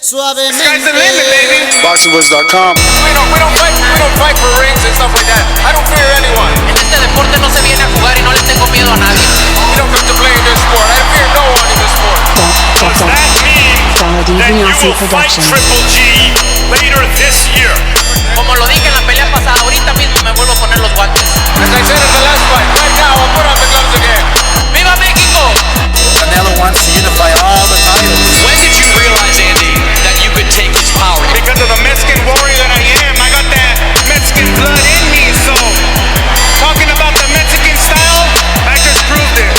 Suavemente. Sky's the limit, baby. BoxingVoice.com. We don't fight for rings and stuff like that. I don't fear anyone. En este deporte no se viene a jugar y no le tengo miedo a nadie. You don't come to play in this sport. I fear no one in this sport. Does that mean that you will fight Triple G later this year? Como lo dije en la pelea pasada, ahorita mismo me vuelvo a poner los guantes. As I said in the last fight, right now I'll put on the gloves again. ¡Viva México! Canelo wants to unify all the titles. When did you realize, Andy, that you could take this power? Because of the Mexican warrior that I am, I got that Mexican blood in me. So, talking about the Mexican style, I just proved it.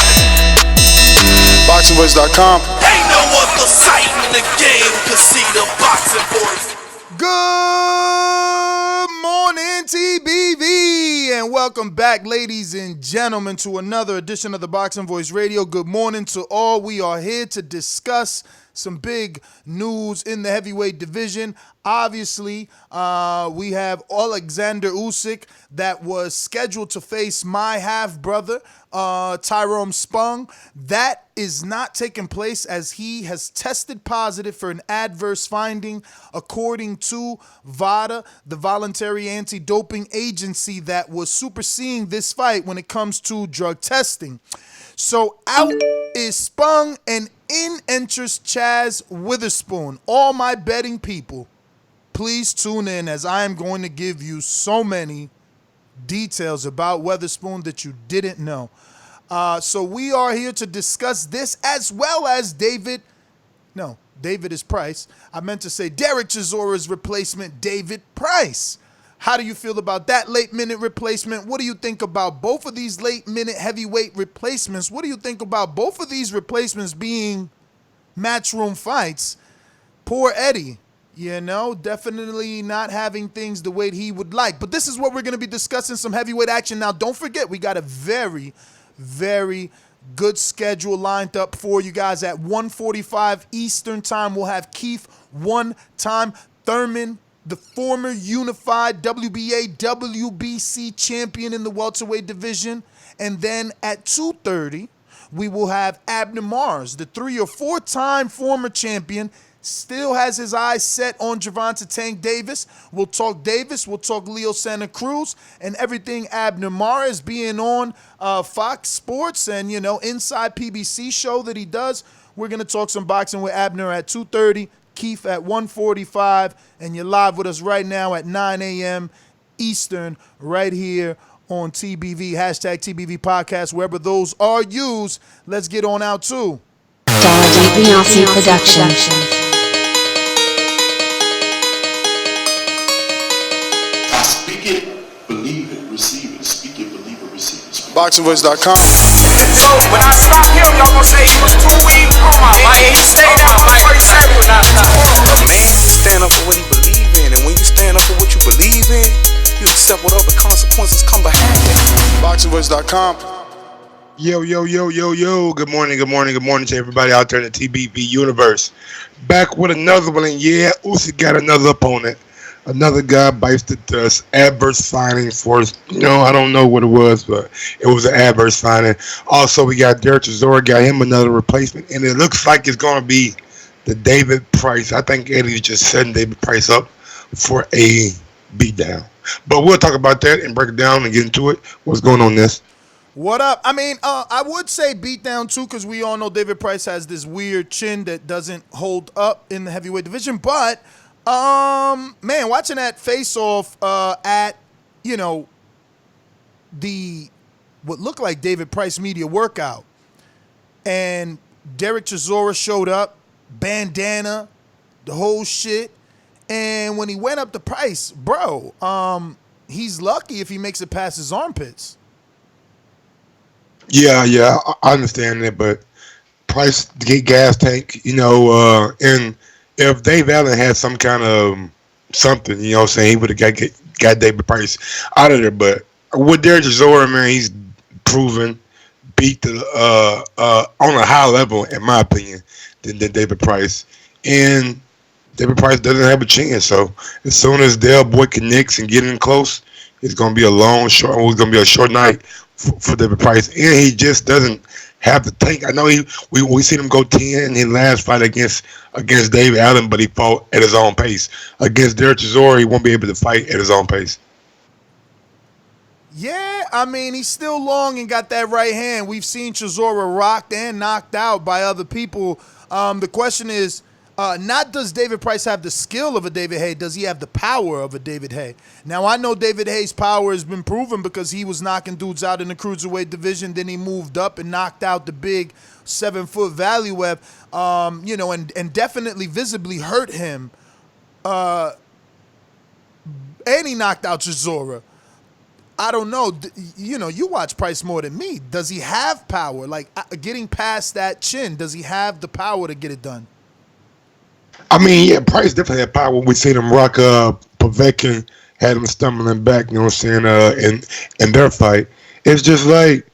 BoxingVoice.com. Ain't no other sight in the game can see the Boxing Voice. Good morning, TBV, and welcome back, ladies and gentlemen, to another edition of the Boxing Voice Radio. Good morning to all. We are here to discuss some big news in the heavyweight division. Obviously, we have Oleksandr Usyk that was scheduled to face my half-brother, Tyrone Spong. That is not taking place as he has tested positive for an adverse finding according to VADA, the voluntary anti-doping agency that was superseding this fight when it comes to drug testing. So out is Spong and in enters Chazz Witherspoon. All my betting people, please tune in as I am going to give you so many details about Witherspoon that you didn't know. So we are here to discuss this as well as David is Price. I meant to say Dereck Chisora's replacement, David Price. How do you feel about that late-minute replacement? What do you think about both of these late-minute heavyweight replacements? What do you think about both of these replacements being matchroom fights? Poor Eddie, definitely not having things the way he would like. But this is what we're going to be discussing, some heavyweight action. Now, don't forget, we got a very, very good schedule lined up for you guys. At 1:45 Eastern Time, we'll have Keith one-time Thurman, the former unified WBA, WBC champion in the welterweight division. And then at 2:30, we will have Abner Mars, the 3 or 4-time former champion, still has his eyes set on Gervonta Tank Davis. We'll talk Davis, we'll talk Leo Santa Cruz, and everything Abner Mars being on Fox Sports and, Inside PBC show that he does. We're going to talk some boxing with Abner at 2:30. Keith at 1:45, and you're live with us right now at 9 a.m. Eastern, right here on TBV, hashtag TBV Podcast, wherever those are used. Let's get on out to DiBiase Productions. I speak it, believe it, receive it. Speak it, believe it, receive it. BoxingVoice.com. Yo, when I stop him, y'all gonna say he was too weak. He stayed down before he said he would not stop. A man stand up for what he believe in, and when you stand up for what you believe in, you accept whatever consequences come behind it. BoxingVoice.com. Yo. Good morning to everybody out there in the TBV universe. Back with another one, and yeah, Usyk got another opponent. Another guy bites the dust. Adverse finding for, I don't know what it was, but it was an adverse finding. Also, we got Dereck Chisora, got him another replacement, and it looks like it's going to be the David Price. I think Eddie's just setting David Price up for a beatdown. But we'll talk about that and break it down and get into it. What's going on this? What up? I would say beatdown too, because we all know David Price has this weird chin that doesn't hold up in the heavyweight division, but man, watching that face-off at, the what looked like David Price media workout, and Dereck Chisora showed up, bandana, the whole shit, and when he went up to Price, bro, he's lucky if he makes it past his armpits. Yeah, I understand that, but Price to get gas tank, and if Dave Allen had some kind of something, he would have got David Price out of there. But with Dereck Chisora, man, he's proven beat the on a high level, in my opinion, than David Price. And David Price doesn't have a chance. So as soon as Del Boy connects and get in close, it's going to be a short night for David Price. And he just doesn't have the tank. I know we seen him go 10 in his last fight against David Allen, but he fought at his own pace. Against Dereck Chisora, he won't be able to fight at his own pace. Yeah, I mean, he's still long and got that right hand. We've seen Chisora rocked and knocked out by other people. The question is, not does David Price have the skill of a David Haye, does he have the power of a David Haye? Now, I know David Haye's power has been proven because he was knocking dudes out in the cruiserweight division. Then he moved up and knocked out the big 7-foot Valuev, and definitely visibly hurt him. And he knocked out Chisora. I don't know. You watch Price more than me. Does he have power? Like, getting past that chin, does he have the power to get it done? I mean, yeah, Price definitely had power. We seen him rock Povetkin, had him stumbling back, you know what I'm saying, in their fight. It's just like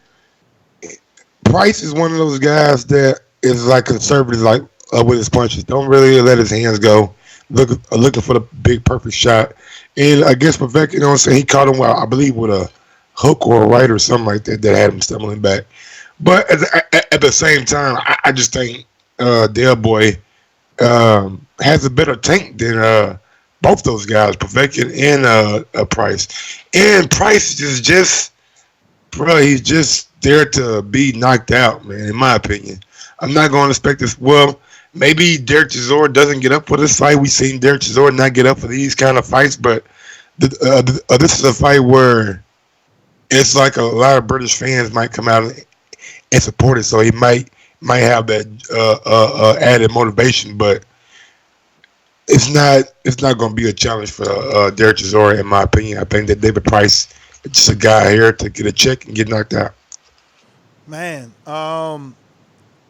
Price is one of those guys that is like conservative, like with his punches. Don't really let his hands go. Looking for the big perfect shot. And against Povetkin, you know what I'm saying, he caught him, I believe, with a hook or a right or something like that had him stumbling back. But at the same time, I just think Del Boy has a better tank than both those guys, Povetkin and Price. And Price is just, bro, he's just there to be knocked out, man, in my opinion. I'm not going to expect this. Well, maybe Dereck Chisora doesn't get up for this fight. We've seen Dereck Chisora not get up for these kind of fights, but this is a fight where it's like a lot of British fans might come out and support it, so he might have that added motivation, but it's not going to be a challenge for Dereck Chisora, in my opinion. I think that David Price is just a guy here to get a check and get knocked out. Man,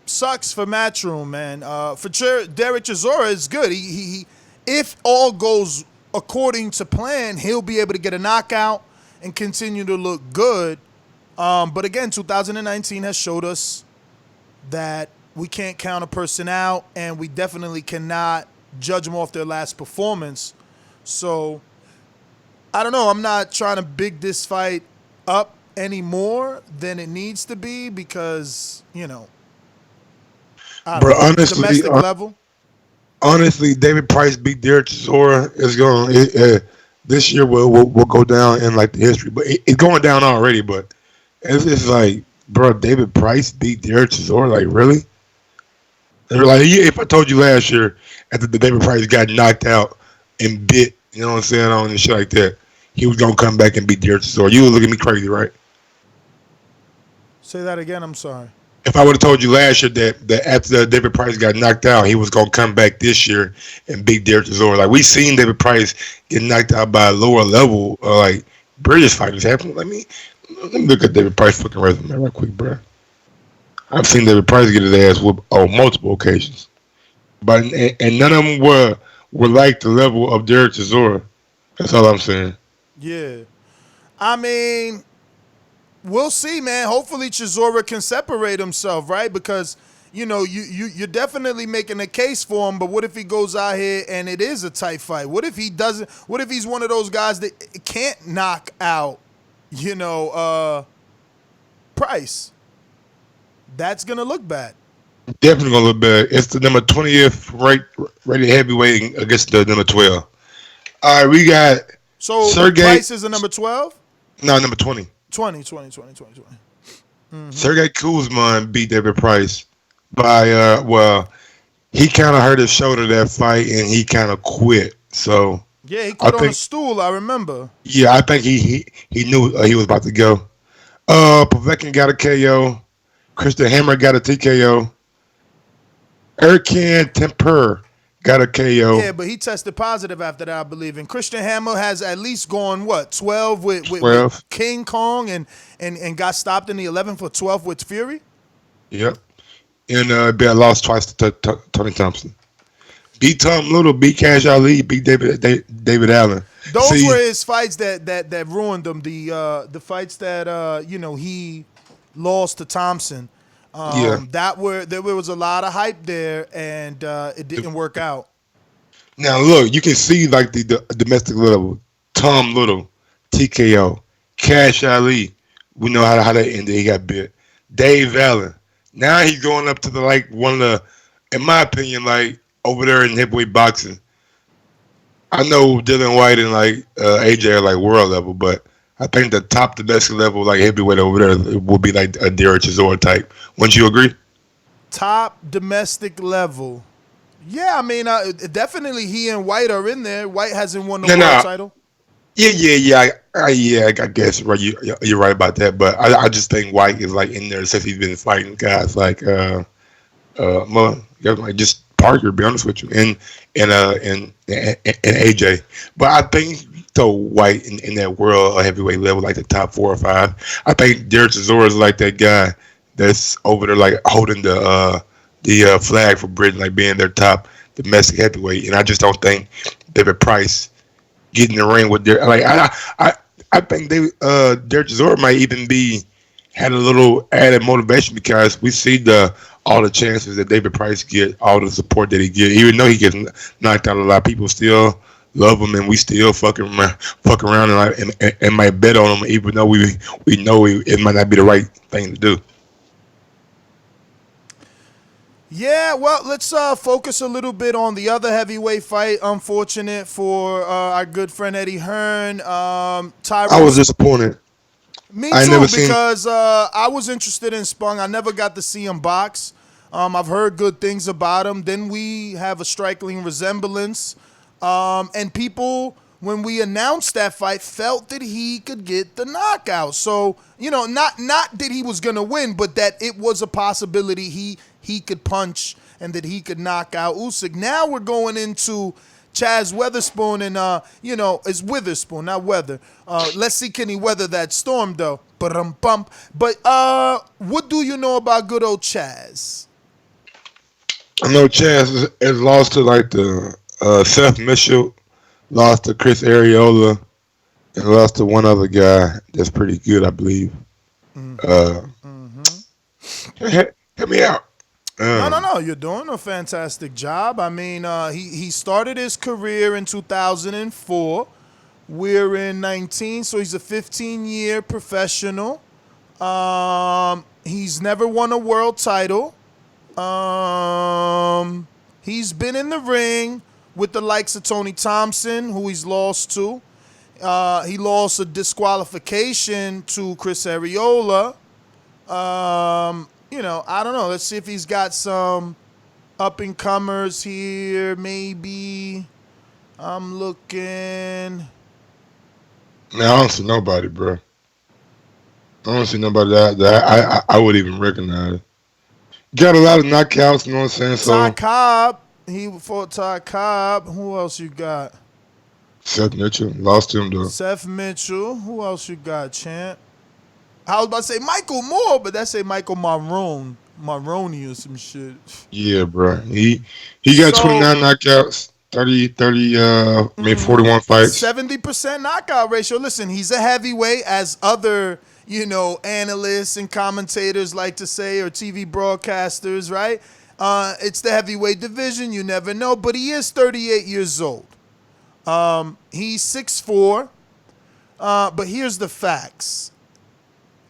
sucks for Matchroom, man. For Dereck Chisora, it's good. He if all goes according to plan, he'll be able to get a knockout and continue to look good. But again, 2019 has showed us that we can't count a person out, and we definitely cannot judge them off their last performance. So, I don't know. I'm not trying to big this fight up any more than it needs to be because, domestic level. Honestly, David Price beat Dereck Chisora. Is going this year will go down in like the history, but it's going down already. But it's like, bro, David Price beat Dereck Chisora. Like, really? They're like, if I told you last year after the David Price got knocked out and bit, you know what I'm saying, on and shit like that, he was gonna come back and beat Dereck Chisora, you would look at me crazy, right? Say that again. I'm sorry. If I would have told you last year that after David Price got knocked out, he was gonna come back this year and beat Dereck Chisora. Like, we seen David Price get knocked out by a lower level, like British fighters happen. Let me look at David Price's fucking resume real quick, bro. I've seen David Price get his ass whooped on multiple occasions, but and none of them were like the level of Dereck Chisora. That's all I'm saying. Yeah, I mean, we'll see, man. Hopefully Chisora can separate himself, right? Because you're definitely making a case for him. But what if he goes out here and it is a tight fight? What if he doesn't? What if he's one of those guys that can't knock out, Price? That's gonna look bad. Definitely gonna look bad. It's the number 20th rated heavyweight against the number 12. All right, we got Sergey. Price is a number 12? No, number 20. 20. Mm-hmm. Sergey Kuzman beat David Price by he kind of hurt his shoulder that fight and he kind of quit. So yeah, he quit on a stool. I remember. Yeah, I think he knew he was about to go. Povetkin got a KO. Christian Hammer got a TKO. Erkan Temper got a KO. Yeah, but he tested positive after that, I believe. And Christian Hammer has at least gone, 12 with King Kong and got stopped in the 11th for 12 with Fury? Yep. And lost twice to Tony Thompson. Beat Tom Little, beat Cash Ali, beat David Allen. Those were his fights that ruined him. The fights that he lost to Thompson. There was a lot of hype there, and it didn't work out. Now look, you can see like the domestic level. Tom Little, TKO. Cash Ali, we know how that ended. He got bit. Dave Allen, Now he's going up to the one of the, in my opinion, over there in heavyweight boxing. I know Dylan White and AJ are world level, but I think the top domestic level heavyweight over there will be a Dereck Chisora type. Wouldn't you agree? Top domestic level. Yeah, I mean, definitely he and White are in there. White hasn't won the world title. Yeah. I guess right. You're right about that, but I just think White is in there since he's been fighting guys just Parker. Be honest with you, and AJ. But I think so White in that world heavyweight level, the top 4 or 5. I think Dereck Chisora is that guy that's over there holding the flag for Britain, being their top domestic heavyweight. And I just don't think David Price getting in the ring with their I think Dereck Chisora might even had a little added motivation because we see all the chances that David Price get, all the support that he get, even though he gets knocked out. A lot of people still love him, and we still fuck around and might bet on him, even though we know it might not be the right thing to do. Yeah, well, let's focus a little bit on the other heavyweight fight. Unfortunate for our good friend Eddie Hearn. Tyrone. I was disappointed. Me too, because I was interested in Spong. I never got to see him box. I've heard good things about him. Then we have a striking resemblance. And people, when we announced that fight, felt that he could get the knockout. So, not that he was going to win, but that it was a possibility he could punch and that he could knock out Usyk. Now we're going into Chazz Witherspoon and, it's Witherspoon, not Weather. Let's see, can he weather that storm, though? But what do you know about good old Chazz? I know Chazz has lost to the Seth Mitchell, lost to Chris Arreola, and lost to one other guy that's pretty good, I believe. Hit me out. No. You're doing a fantastic job. I mean, he started his career in 2004. We're in 19, so he's a 15-year professional. He's never won a world title. He's been in the ring with the likes of Tony Thompson, who he's lost to. He lost a disqualification to Chris Arreola. I don't know. Let's see if he's got some up-and-comers here, maybe. I'm looking. Now, I don't see nobody, bro. I don't see nobody that I would even recognize. Got a lot of knockouts, you know what I'm saying? So Ty Cobb. He fought Ty Cobb. Who else you got? Seth Mitchell. Lost him, though. Seth Mitchell. Who else you got, champ? I was about to say Michael Moore, but that's a Michael Marrone or some shit. Yeah, bro. He got 29 knockouts, maybe 41 fights. 70% knockout ratio. Listen, he's a heavyweight, as other, analysts and commentators like to say, or TV broadcasters, right? It's the heavyweight division. You never know. But he is 38 years old. He's 6'4". But here's the facts.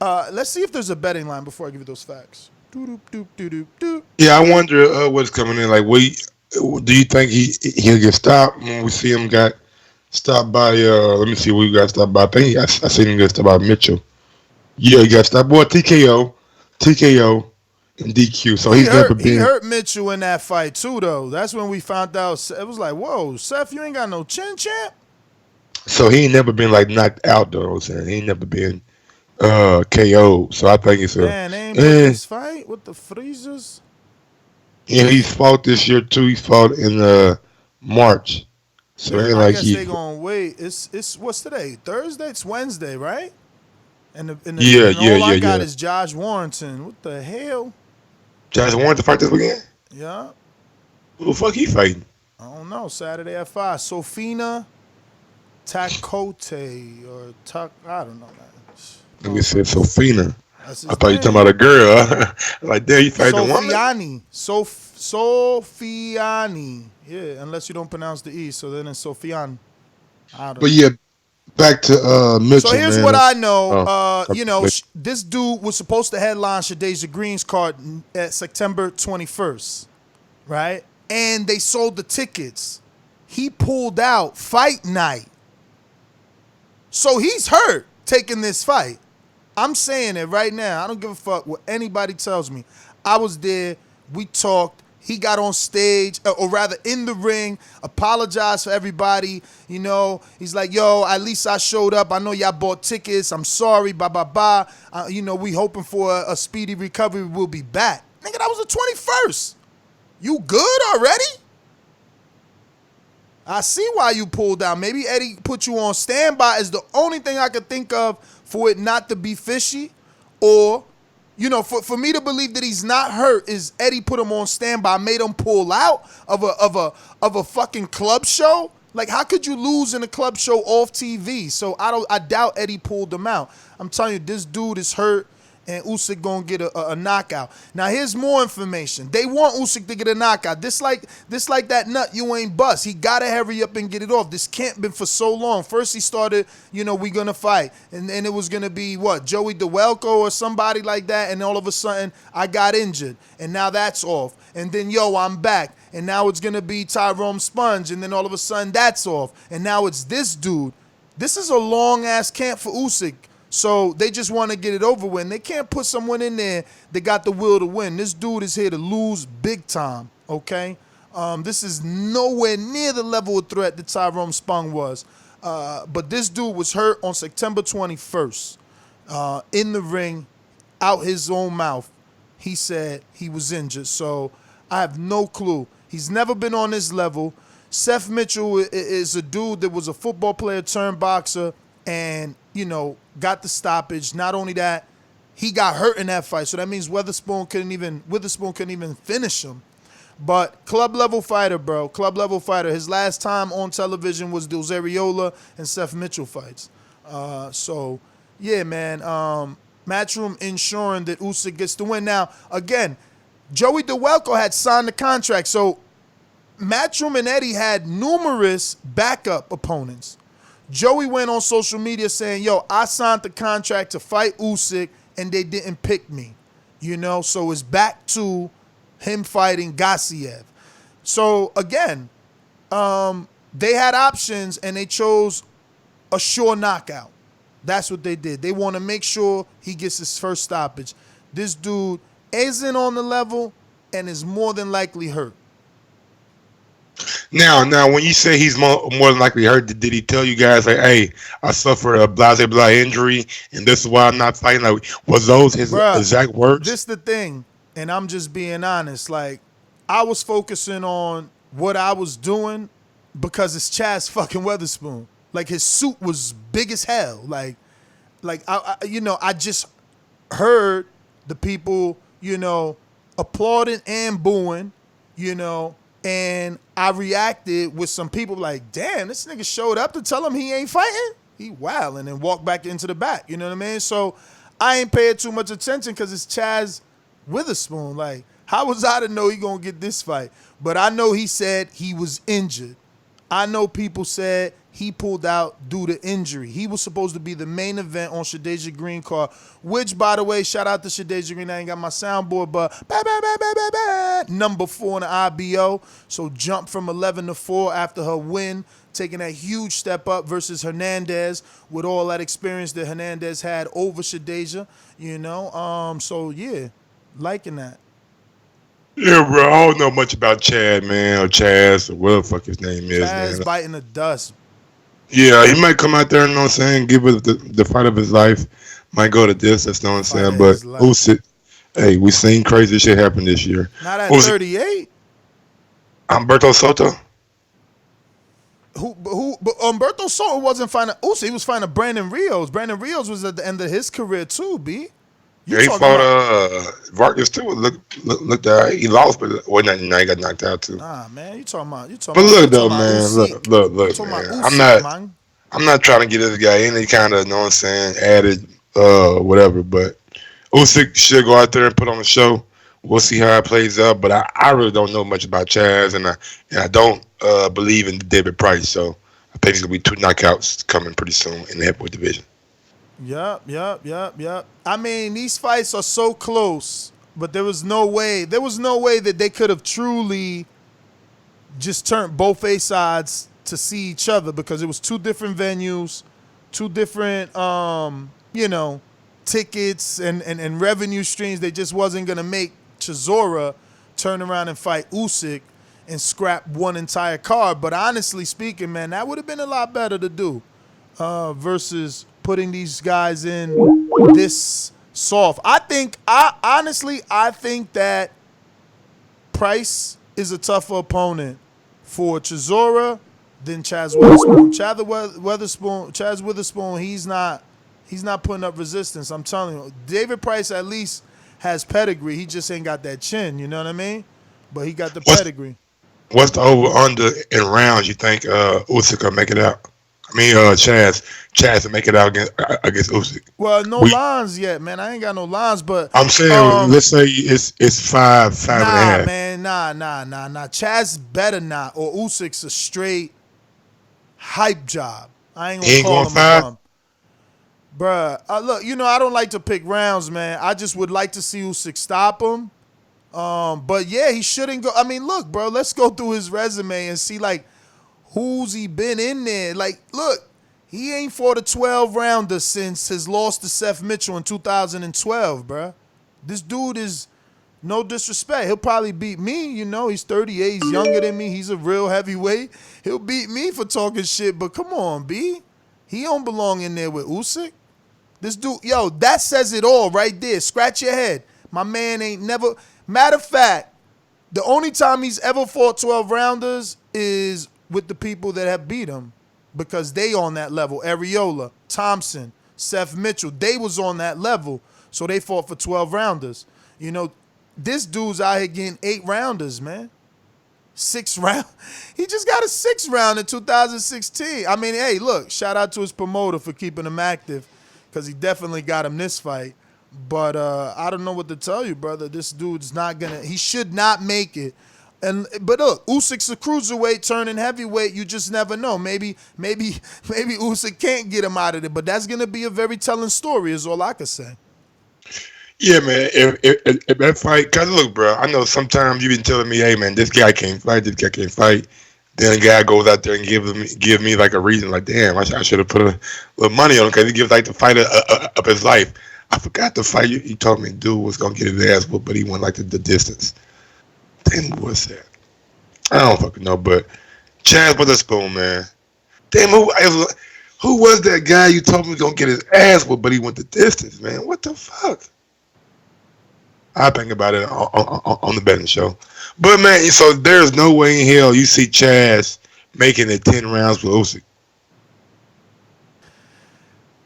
Let's see if there's a betting line before I give you those facts. Yeah, I wonder what's coming in. Do you think he'll get stopped when we see him got stopped by? Let me see who he got stopped by. I think I seen him get stopped by Mitchell. Yeah, he got stopped. Boy, TKO, and DQ. So he's never been. He hurt Mitchell in that fight too, though. That's when we found out. It was like, whoa, Seth, you ain't got no chin, champ. So he ain't never been knocked out, though. I'm saying he ain't never been KO. So I think it's man, they ain't put this fight with the freezers. Yeah, he's fought this year too. He fought in March. So it ain't I guess they gonna wait. It's what's today? Thursday? It's Wednesday, right? And all I got is Josh Warrington. What the hell? Josh Warrington fight this weekend? Yeah. Who the fuck he fighting? I don't know. Saturday at 5. Sofina Takote or I don't know, man. Let me say Sofina. I thought you were talking about a girl. There you fighting a woman? Sofiani. Yeah, unless you don't pronounce the E, so then it's Sofian. Back to Mitchell. So here's man. what I know. Oh, This dude was supposed to headline Shadasia Green's card at September 21st, right? And they sold the tickets. He pulled out fight night. So he's hurt taking this fight. I'm saying it right now. I don't give a fuck what anybody tells me. I was there. We talked. He got on stage, or rather in the ring, apologized for everybody. You know, he's like, yo, at least I showed up. I know y'all bought tickets. I'm sorry, blah, blah, blah. We hoping for a speedy recovery. We'll be back. Nigga, that was the 21st. You good already? I see why you pulled out. Maybe Eddie put you on standby is the only thing I could think of for it not to be fishy, or for me to believe that he's not hurt is Eddie put him on standby, made him pull out of a fucking club show. Like, how could you lose in a club show off TV? So I doubt Eddie pulled him out. I'm telling you, this dude is hurt, and Usyk gonna get a knockout. Now here's more information. They want Usyk to get a knockout. This like that nut you ain't bust. He gotta hurry up and get it off. This can't been for so long. First he started, we gonna fight, and it was gonna be what, Joey DeWelko or somebody like that, and all of a sudden I got injured, and now that's off. And then I'm back, and now it's gonna be Tyrone Spong, and then all of a sudden that's off, and now it's this dude. This is a long ass camp for Usyk. So they just want to get it over with. And they can't put someone in there that got the will to win. This dude is here to lose big time, okay? This is nowhere near the level of threat that Tyrone Spong was. But this dude was hurt on September 21st in the ring, out his own mouth. He said he was injured. So I have no clue. He's never been on this level. Seth Mitchell is a dude that was a football player turned boxer and, got the stoppage. Not only that, he got hurt in that fight. So that means Witherspoon couldn't even finish him. But club level fighter, bro. Club level fighter. His last time on television was those Ariola and Seth Mitchell fights. So yeah, man. Matchroom ensuring that Usyk gets the win. Now, again, Joey DeWelko had signed the contract. So Matchroom and Eddie had numerous backup opponents. Joey went on social media saying, yo, I signed the contract to fight Usyk, and they didn't pick me. So it's back to him fighting Gvozdyk. So, again, they had options, and they chose a sure knockout. That's what they did. They want to make sure he gets his first stoppage. This dude isn't on the level and is more than likely hurt. Now, when you say he's more than likely hurt, did he tell you guys, like, hey, I suffered a blah injury, and this is why I'm not fighting? Like, was those his exact words? This the thing, and I'm just being honest. Like, I was focusing on what I was doing because it's Chazz fucking Witherspoon. Like, his suit was big as hell. Like I just heard the people, applauding and booing, and I reacted with some people like, damn, this nigga showed up to tell him he ain't fighting? He wilding, and walked back into the back. You know what I mean? So I ain't paying too much attention because it's Chazz Witherspoon. Like, how was I to know he going to get this fight? But I know he said he was injured. I know people said he pulled out due to injury. He was supposed to be the main event on Shadasia Green card, which, by the way, shout out to Shadasia Green. I ain't got my soundboard, but number 4 in the IBO. So jump from 11-4 after her win, taking that huge step up versus Hernandez with all that experience that Hernandez had over Shadasia, So, yeah, liking that. Yeah, bro, I don't know much about Chad, man, or Chazz, or whatever the fuck his name is, Chazz man. biting the dust. Yeah, he might come out there, you know what I'm saying, give it the fight of his life. Might go to this, that's what I'm saying. But Usyk, hey, we seen crazy shit happen this year. Not at 38. Humberto Soto? But Humberto Soto wasn't fighting Usyk. He was fighting Brandon Rios. Brandon Rios was at the end of his career too, B. Yeah, he fought Vargas too. Looked he lost, but he got knocked out too. Nah, man, you talking about. But look though, man, look, man. I'm not trying to get this guy any kind of, you know what I'm saying, added whatever. But Usyk should go out there and put on the show. We'll see how it plays out. But I really don't know much about Chazz, and I don't believe in David Price. So I think there's gonna be 2 knockouts coming pretty soon in the heavyweight division. Yep. I mean, these fights are so close, but there was no way that they could have truly just turned both A sides to see each other because it was 2 different venues, 2 different, tickets and revenue streams. They just wasn't going to make Chisora turn around and fight Usyk and scrap one entire card. But honestly speaking, man, that would have been a lot better to do versus putting these guys in this soft. I think that Price is a tougher opponent for Chisora than Chazz Witherspoon. Chazz Witherspoon, he's not putting up resistance. I'm telling you. David Price at least has pedigree. He just ain't got that chin, you know what I mean? But he got the pedigree. What's the over-under in rounds you think Usyk will make it out? I mean, Chazz to make it out against Usyk. Well, no lines yet, man. I ain't got no lines, but I'm saying, let's say it's 5 and a half. Nah, Chazz better not, or Usyk's a straight hype job. I ain't gonna call him 5? A bum. Bruh, look, I don't like to pick rounds, man. I just would like to see Usyk stop him. But yeah, he shouldn't go. I mean, look, bro, let's go through his resume and see, like, who's he been in there? Like, look, he ain't fought a 12-rounder since his loss to Seth Mitchell in 2012, bruh. This dude is, no disrespect, he'll probably beat me, he's 38, he's younger than me, he's a real heavyweight. He'll beat me for talking shit, but come on, B. He don't belong in there with Usyk. This dude, that says it all right there. Scratch your head. My man ain't never, matter of fact, the only time he's ever fought 12-rounders is with the people that have beat him because they on that level. Areola, Thompson, Seth Mitchell, they was on that level, so they fought for 12-rounders. This dude's out here getting 8-rounders, man. 6 round. He just got a 6 round in 2016. I mean, hey, look, shout out to his promoter for keeping him active because he definitely got him this fight. But I don't know what to tell you, brother. This dude's not going to – he should not make it. But look, Usyk's a cruiserweight turning heavyweight. You just never know. Maybe Usyk can't get him out of it. But that's going to be a very telling story is all I can say. Yeah, man. If that fight – because look, bro, I know sometimes you've been telling me, hey, man, this guy can't fight, Then a guy goes out there and give me like a reason, like, damn, I should have put a little money on him because he gives like the fighter of his life. I forgot the fight. He told me dude was going to get his ass whooped, but he went like the distance. Damn, who was that? I don't fucking know, but Chazz Witherspoon, man. Damn, who was that guy you told me was going to get his ass whooped, but he went the distance, man? What the fuck? I think about it on the betting show. But, man, so there's no way in hell you see Chazz making it 10 rounds with Usyk.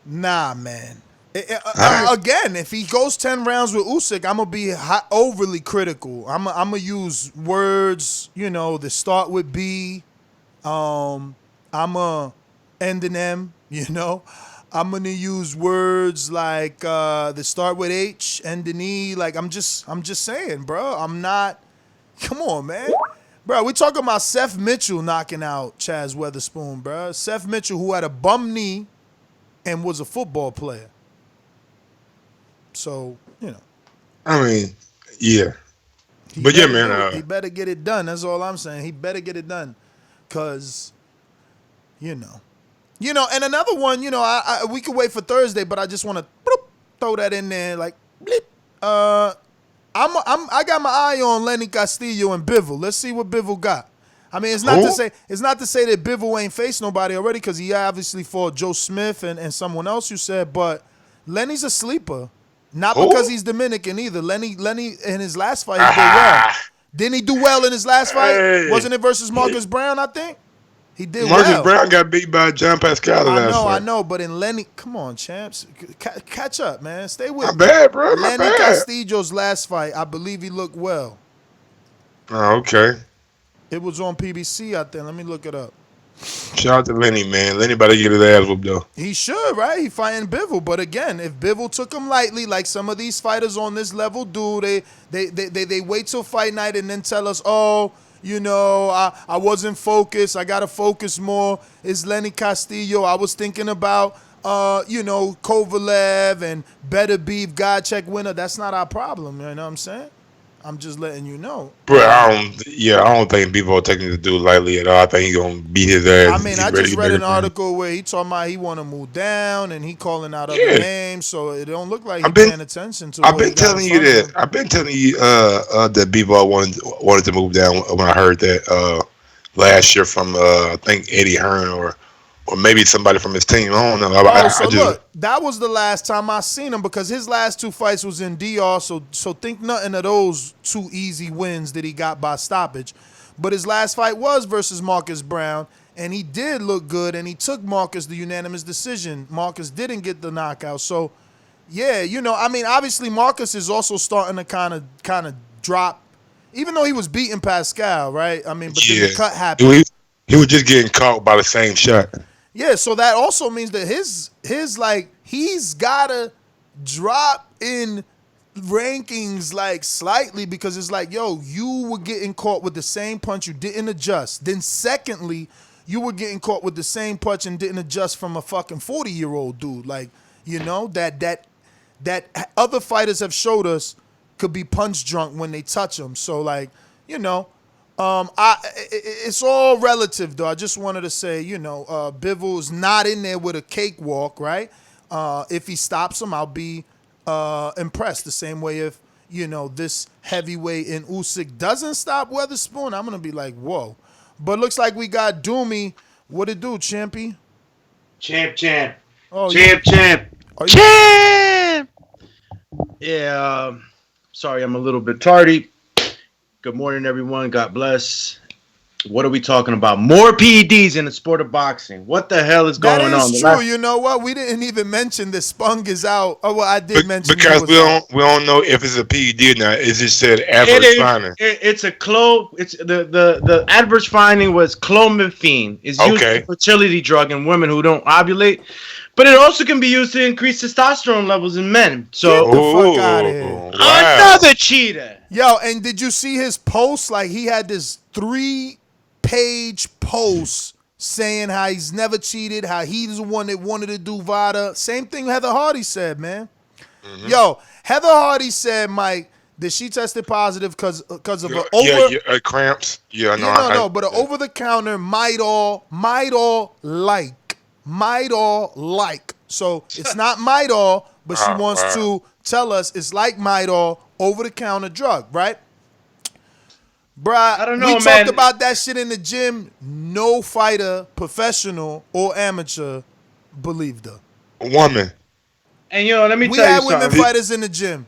Nah, man. Again, if he goes 10 rounds with Usyk, I'm going to be overly critical. I'm going to use words, that start with B. I'm going to end in M, I'm going to use words like that start with H, end in E. Like, I'm just saying, bro. I'm not – come on, man. Bro, we're talking about Seth Mitchell knocking out Chazz Witherspoon, bro. Seth Mitchell, who had a bum knee and was a football player. So, I mean, yeah. But yeah, man. He better get it done. That's all I'm saying. He better get it done. Because, and another one, we could wait for Thursday, but I just want to throw that in there like, bleep. I got my eye on Lenny Castillo and Bivol. Let's see what Bivol got. I mean, it's not to say that Bivol ain't faced nobody already because he obviously fought Joe Smith and someone else you said, but Lenny's a sleeper. Not because he's Dominican either. Lenny in his last fight, he did well. Didn't he do well in his last fight? Hey. Wasn't it versus Marcus Brown, I think? He did well. Marcus Brown got beat by John Pascal last fight. I know, but in Lenny, come on, champs. Catch up, man. Stay with me. My bad, bro. Lenny Castillo's last fight, I believe he looked well. Oh, okay. It was on PBC out there. Let me look it up. Shout out to Lenny, man. Lenny better get his ass whooped, though. He should, right? He fighting Bivol. But again, if Bivol took him lightly, like some of these fighters on this level do, they wait till fight night and then tell us, oh, You know, I wasn't focused. I got to focus more. It's Lenny Castillo. I was thinking about, Kovalev and Beterbiev, God check winner. That's not our problem. You know what I'm saying? I'm just letting you know. Bro, I don't think people are taking the dude lightly at all. I think he's gonna beat his ass. I mean, I just read an article where he talking about he want to move down and he calling out other names, so it don't look like he's paying attention to. I've been telling you that. I've been telling you that Bivol wanted to move down when I heard that last year from I think Eddie Hearn or maybe somebody from his team. I don't know. Look, that was the last time I seen him because his last 2 fights was in DR, so think nothing of those 2 easy wins that he got by stoppage. But his last fight was versus Marcus Brown, and he did look good, and he took Marcus the unanimous decision. Marcus didn't get the knockout. So, yeah, obviously Marcus is also starting to kind of drop, even though he was beating Pascal, right? But then the cut happened. He was just getting caught by the same shot. Yeah, so that also means that he's gotta drop in rankings slightly because it's you were getting caught with the same punch, you didn't adjust. Then secondly, you were getting caught with the same punch and didn't adjust from a fucking 40-year-old dude. That other fighters have showed us could be punch drunk when they touch them. So it's all relative, though. I just wanted to say, Bivol's not in there with a cakewalk, right? If he stops him, I'll be impressed. The same way if, this heavyweight in Usyk doesn't stop Witherspoon, I'm going to be like, whoa. But looks like we got Doomy. What it do, Champy? Champ. Oh, Champ. Champ! Yeah, sorry I'm a little bit tardy. Good morning, everyone. God bless. What are we talking about? More PEDs in the sport of boxing. What the hell is going on? That is true. You know what? We didn't even mention that Spong is out. Oh, well, I did mention because we don't know if it's a PED or not. It just said adverse finding. It's a It's the adverse finding was clomiphene. It's used as a fertility drug in women who don't ovulate, but it also can be used to increase testosterone levels in men. So get the fuck out of here. Wow. Another cheater. Yo, and did you see his post? He had this 3-page post saying how he's never cheated, how he's the one that wanted to do VADA. Same thing Heather Hardy said, man. Mm-hmm. Yo, Heather Hardy said, Mike, that she tested positive because of an cramps. Yeah, no, but an over-the-counter Midol like. So it's not Midol, but she wants to tell us it's like Midol, over-the-counter drug, right? Bruh, I don't know, we talked about that shit in the gym. No fighter, professional or amateur, believed her. A woman. And let me tell you something. We had women fighters in the gym.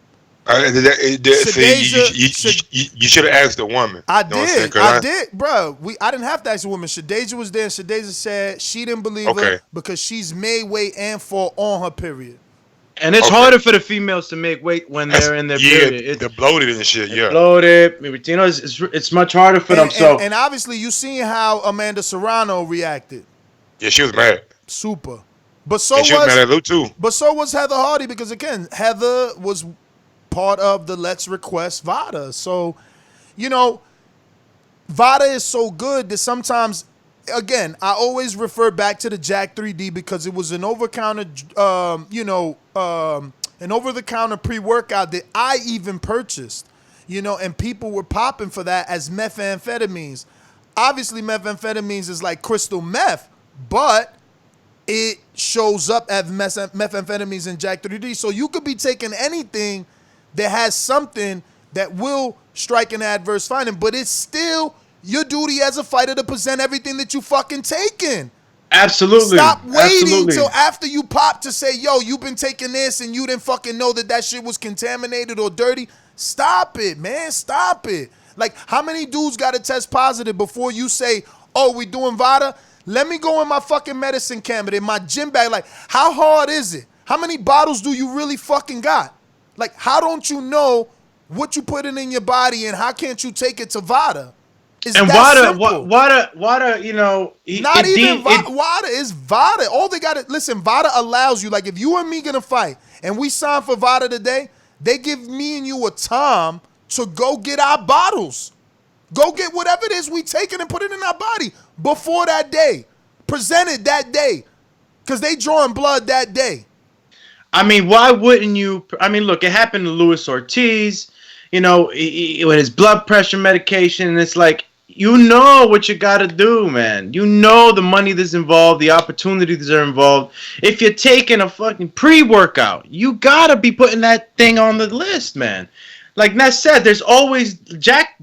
You should have asked the woman. I did, bro. I didn't have to ask the woman. Shadeja was there, and Shadeja said she didn't believe her because she's made weight and fall on her period. And it's harder for the females to make weight when they're in their period. They're bloated and shit. Yeah, bloated. It's much harder for them. And obviously, you seen how Amanda Serrano reacted. Yeah, she was mad. Super. But she was mad at Lou too. But so was Heather Hardy because again, Heather was part of the Let's Request VADA. So, VADA is so good that sometimes, again, I always refer back to the Jack 3D because it was an over-counter, an over-the-counter pre-workout that I even purchased, and people were popping for that as methamphetamines. Obviously, methamphetamines is like crystal meth, but it shows up as methamphetamines in Jack 3D. So you could be taking anything that has something that will strike an adverse finding, but it's still your duty as a fighter to present everything that you fucking taking. Absolutely. Stop waiting till after you pop to say, yo, you've been taking this and you didn't fucking know that shit was contaminated or dirty. Stop it, man. Stop it. How many dudes got to test positive before you say, oh, we doing VADA? Let me go in my fucking medicine cabinet, in my gym bag. How hard is it? How many bottles do you really fucking got? How don't you know what you put in your body and how can't you take it to VADA? And WADA, WADA, WADA is VADA. All they got to, listen, VADA allows you, if you and me gonna fight and we sign for VADA today, they give me and you a time to go get our bottles. Go get whatever it is we taking and put it in our body before that day. Present it that day. Because they drawing blood that day. I mean, why wouldn't you? I mean, look, it happened to Luis Ortiz, you know, with his blood pressure medication. And it's like, you know what you got to do, man. You know the money that's involved, the opportunities that are involved. If you're taking a fucking pre-workout, you got to be putting that thing on the list, man. Like Ness said, there's always Jack.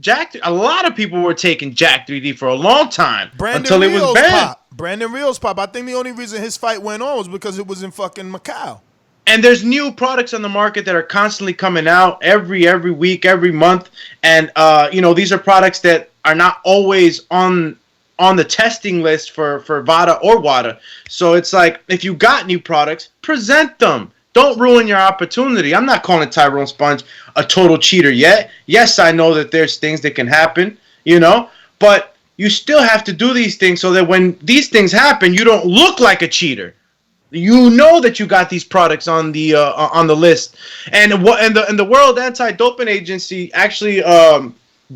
A lot of people were taking Jack 3D for a long time until it was banned. Brandon Rios pop. I think the only reason his fight went on was because it was in fucking Macau. And there's new products on the market that are constantly coming out every week, every month, and you know, these are products that are not always on the testing list for VADA or WADA. So it's like, if you got new products, present them. Don't ruin your opportunity. I'm not calling Tyrone Spong a total cheater yet. Yes, I know that there's things that can happen, you know, but you still have to do these things so that when these things happen, you don't look like a cheater. You know that you got these products on the list, and the World Anti-Doping Agency actually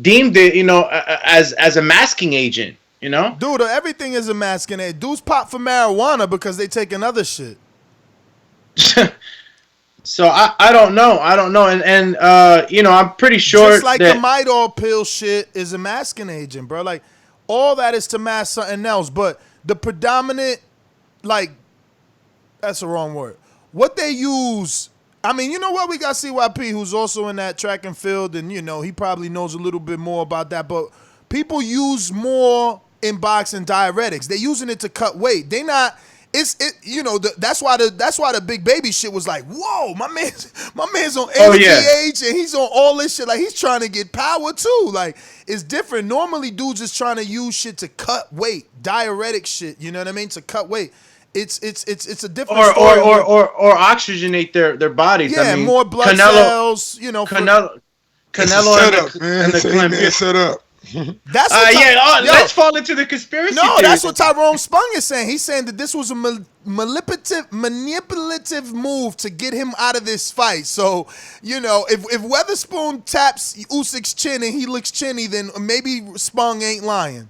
deemed it, you know, as a masking agent. You know, dude, everything is a masking agent. Dudes pop for marijuana because they taking other shit. So I don't know, and you know, I'm pretty sure just like that the Midol pill shit is a masking agent, bro. Like, all that is to mask something else, but the predominant, like, that's the wrong word. What they use, I mean, you know what? We got CYP, who's also in that track and field, and, you know, he probably knows a little bit more about that, but people use more in boxing diuretics. They're using it to cut weight. They not. You know, that's why the big baby shit was like, whoa, my man's on ADH and he's on all this shit. Like, he's trying to get power too. Like, it's different. Normally, dudes is trying to use shit to cut weight, diuretic shit. You know what I mean? To cut weight. It's a different story. Or oxygenate their bodies. Yeah, I mean, more blood cells. You know, Canelo and the Columbia set up. That's what let's fall into the conspiracy. No, theories. That's what Tyrone Spong is saying. He's saying that this was a manipulative move to get him out of this fight. So, you know, if Witherspoon taps Usyk's chin and he looks chinny, then maybe Spong ain't lying.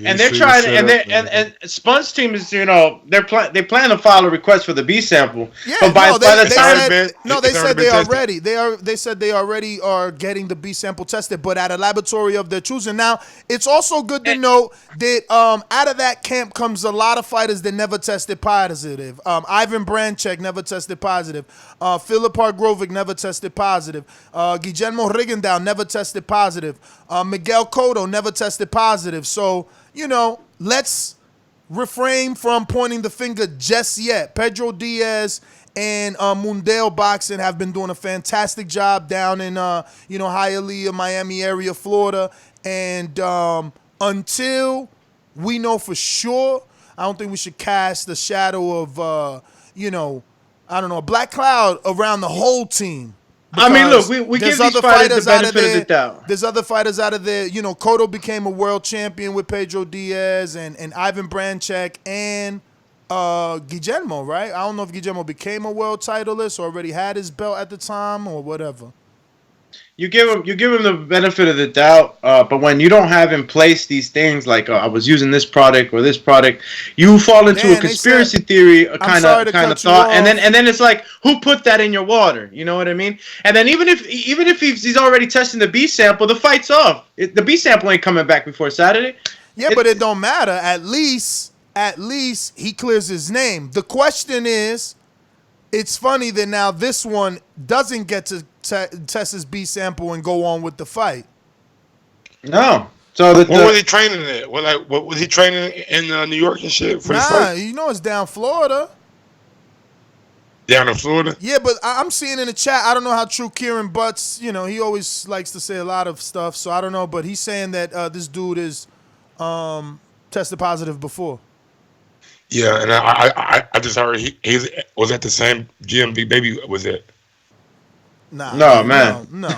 And they're trying, and Spong's team is, you know, they plan to file a request for the B sample. Yeah, but by the time they said they already are getting the B sample tested, but at a laboratory of their choosing. Now, it's also good to note that out of that camp comes a lot of fighters that never tested positive. Ivan Branchek never tested positive. Philip Hargrovic never tested positive. Guillermo Rigondeaux never tested positive. Miguel Cotto never tested positive. So, you know, let's refrain from pointing the finger just yet. Pedro Diaz and Mundale Boxing have been doing a fantastic job down in, you know, Hialeah, Miami area, Florida. And until we know for sure, I don't think we should cast the shadow of, you know, I don't know, a black cloud around the whole team. I mean, look, we give these fighters the benefit of the doubt. There's other fighters out of there. You know, Cotto became a world champion with Pedro Diaz and Ivan Branchek and Guillermo, right? I don't know if Guillermo became a world titleist or already had his belt at the time or whatever. You give him the benefit of the doubt, but when you don't have in place these things like I was using this product or this product, you fall into a conspiracy theory kind of thought, and then it's like, who put that in your water? You know what I mean? And then even if he's already testing the B sample, the fight's off. The B sample ain't coming back before Saturday. Yeah, but it don't matter. At least he clears his name. The question is, it's funny that now this one doesn't get to test his B sample and go on with the fight. No. So what was he training at? What was he training in New York and shit? You know, it's down Florida. Down in Florida? Yeah, but I'm seeing in the chat, I don't know how true Kieran Butts, you know, he always likes to say a lot of stuff, so I don't know, but he's saying that this dude is tested positive before. Yeah, and I just heard he was at the same gym Big Baby was at. Nah, no, man. No.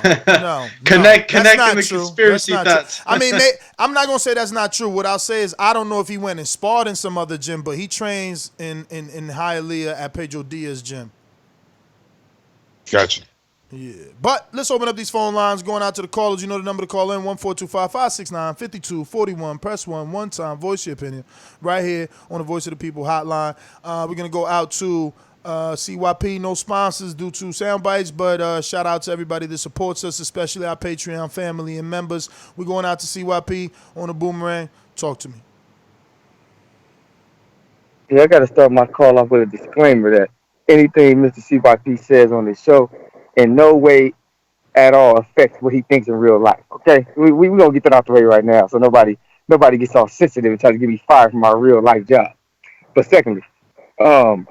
Connecting the conspiracy thoughts. I mean, I'm not gonna say that's not true. What I'll say is I don't know if he went and sparred in some other gym, but he trains in Hialeah at Pedro Diaz's gym. Gotcha. Yeah. But let's open up these phone lines. Going out to the callers. You know the number to call in, 14255695241. Press 1 time. Voice your opinion right here on the Voice of the People hotline. We're going to go out to CYP. No sponsors due to sound bites, but shout out to everybody that supports us, especially our Patreon family and members. We're going out to CYP on the Boomerang. Talk to me. Yeah, I got to start my call off with a disclaimer that anything Mr. CYP says on this show in no way at all affects what he thinks in real life. Okay, we gonna get that out the way right now, so nobody gets all sensitive and try to get me fired from my real life job. But secondly, one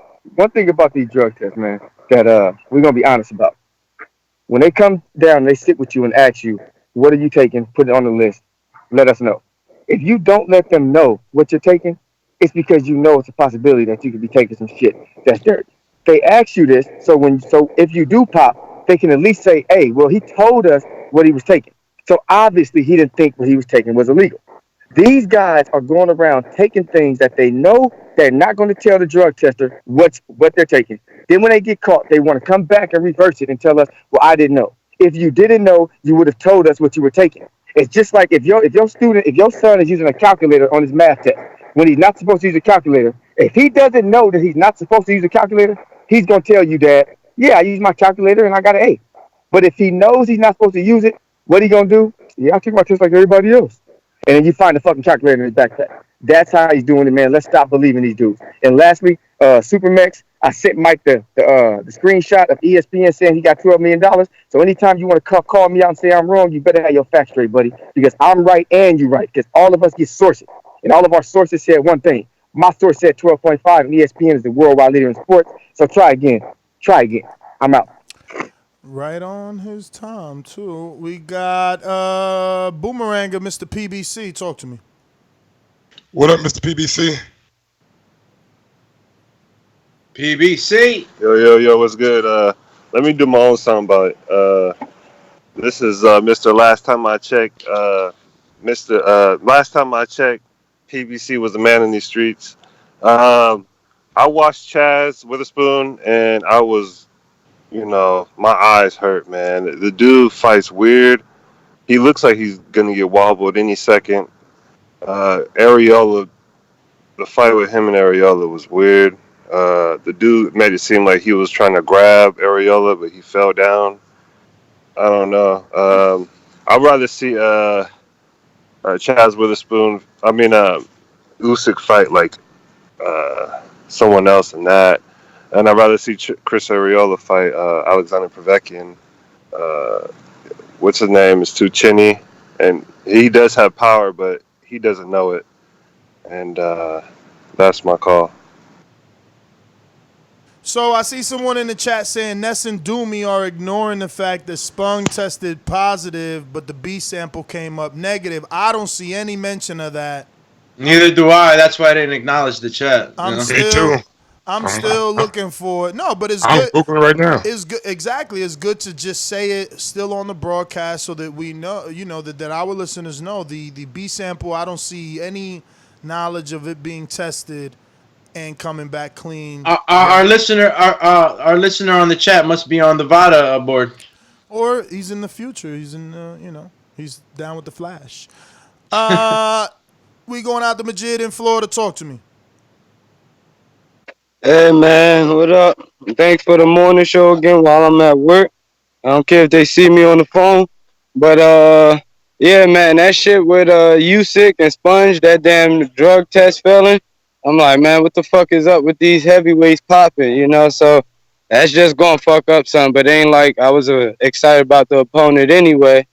thing about these drug tests, man, that we're gonna be honest about. When they come down, they sit with you and ask you, "What are you taking?" Put it on the list. Let us know. If you don't let them know what you're taking, it's because you know it's a possibility that you could be taking some shit that's dirty. They ask you this, so if you do pop, they can at least say, hey, well, he told us what he was taking. So obviously he didn't think what he was taking was illegal. These guys are going around taking things that they know they're not going to tell the drug tester what they're taking. Then when they get caught, they want to come back and reverse it and tell us, well, I didn't know. If you didn't know, you would have told us what you were taking. It's just like if your son is using a calculator on his math test when he's not supposed to use a calculator, if he doesn't know that he's not supposed to use a calculator, he's going to tell you, Dad, yeah, I used my calculator and I got an A. But if he knows he's not supposed to use it, what he going to do? Yeah, I took my test like everybody else. And then you find the fucking calculator in his backpack. That's how he's doing it, man. Let's stop believing these dudes. And lastly, Supermax, I sent Mike the screenshot of ESPN saying he got $12 million. So anytime you want to call me out and say I'm wrong, you better have your facts straight, buddy. Because I'm right and you're right. Because all of us get sources. And all of our sources said one thing. My source said 12.5, and ESPN is the worldwide leader in sports. So try again. I'm out. Right on his time, too. We got Boomeranger, Mr. PBC. Talk to me. What up, Mr. PBC? PBC. Yo, what's good? Let me do my own soundbite. This is Mr. Last time I checked. Last time I checked, PBC was the man in these streets. I watched Chazz Witherspoon, and I was, my eyes hurt, man. The dude fights weird. He looks like he's gonna get wobbled any second. Areola, the fight with him and Areola was weird. The dude made it seem like he was trying to grab Areola, but he fell down. I don't know. I'd rather see Chazz Witherspoon. Usyk fight like someone else than that, and I'd rather see Chris Areola fight Oleksandr Usyk. What's his name? Is too chinny, and he does have power, but he doesn't know it. And that's my call. So I see someone in the chat saying Ness and Doomy are ignoring the fact that Spong tested positive, but the B sample came up negative. I don't see any mention of that. Neither do I. That's why I didn't acknowledge the chat. I'm still looking for it. No, but it's I'm good. looking right now. It's good. Exactly. It's good to just say it still on the broadcast so that we know, that our listeners know the B sample. I don't see any knowledge of it being tested and coming back clean. Our listener on the chat must be on the VADA board, or he's in the future. He's in he's down with the Flash. We going out to Majid in Florida. Talk to me. Hey man, what up? Thanks for the morning show again while I'm at work. I don't care if they see me on the phone, but yeah man, that shit with Usyk and Sponge, that damn drug test failing. I'm like, man, what the fuck is up with these heavyweights popping, So that's just gonna fuck up something. But it ain't like I was excited about the opponent anyway,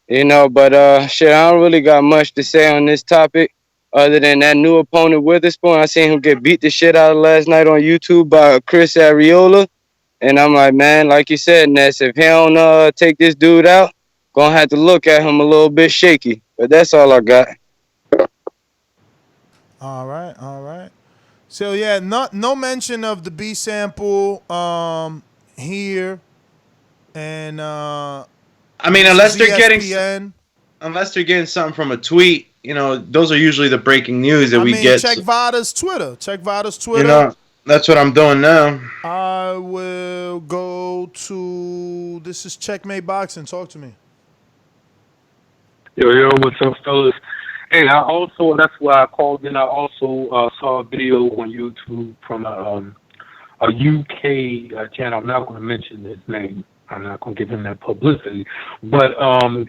But shit, I don't really got much to say on this topic other than that new opponent Witherspoon. I seen him get beat the shit out of last night on YouTube by Chris Areola. And I'm like, man, like you said, Ness, if he don't take this dude out, gonna have to look at him a little bit shaky. But that's all I got. All right. So yeah, no mention of the B sample here, and unless they're getting something from a tweet, those are usually the breaking news that we get. Check Vada's Twitter. That's what I'm doing now. I will go to. This is Checkmate Boxing. Talk to me. Yo, what's up, fellas? Hey, that's why I called in. I also saw a video on YouTube from a UK channel. I'm not going to mention his name. I'm not going to give him that publicity. But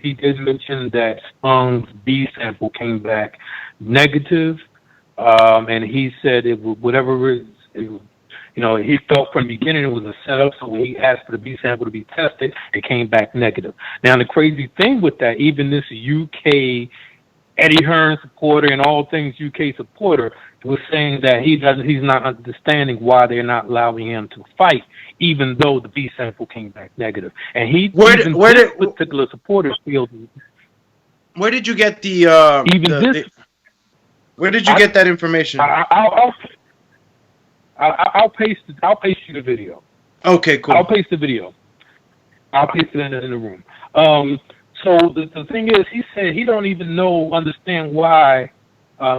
he did mention that Spong's B sample came back negative, and he said it was whatever it was, he felt from the beginning it was a setup. So when he asked for the B sample to be tested, it came back negative. Now the crazy thing with that, even this UK Eddie Hearn supporter and all things UK supporter was saying that he's not understanding why they're not allowing him to fight, even though the B sample came back negative. And particular supporter feels. Where did you get where did you get that information? I'll paste you the video. Okay, cool. I'll paste the video. I'll paste it in the room. So the thing is, he said he don't even understand why,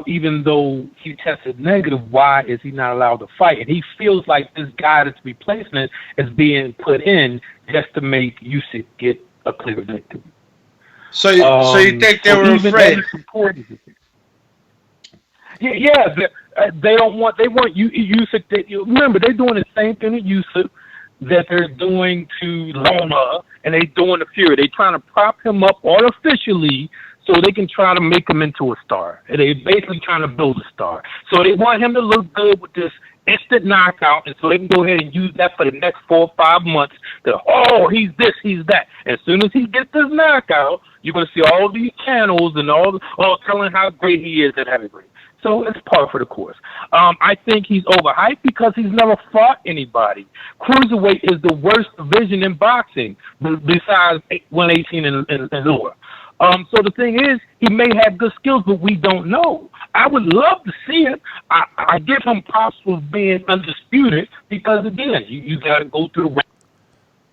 even though he tested negative, why is he not allowed to fight? And he feels like this guy that's replacing it is being put in just to make Usyk get a clear victory. So you think they were afraid? Yeah, they don't want. They want Usyk. Remember, they're doing the same thing to Usyk that they're doing to Loma, and they're doing to Fury. They're trying to prop him up artificially so they can try to make him into a star. And they're basically trying to build a star. So they want him to look good with this instant knockout, and so they can go ahead and use that for the next 4 or 5 months. He's this, he's that. As soon as he gets this knockout, you're going to see all these channels and all telling how great he is at heavyweight. So it's par for the course. I think he's overhyped because he's never fought anybody. Cruiserweight is the worst division in boxing, besides 118 and lower. So the thing is, he may have good skills, but we don't know. I would love to see it. I give him props for being undisputed because, again, you got to go through the.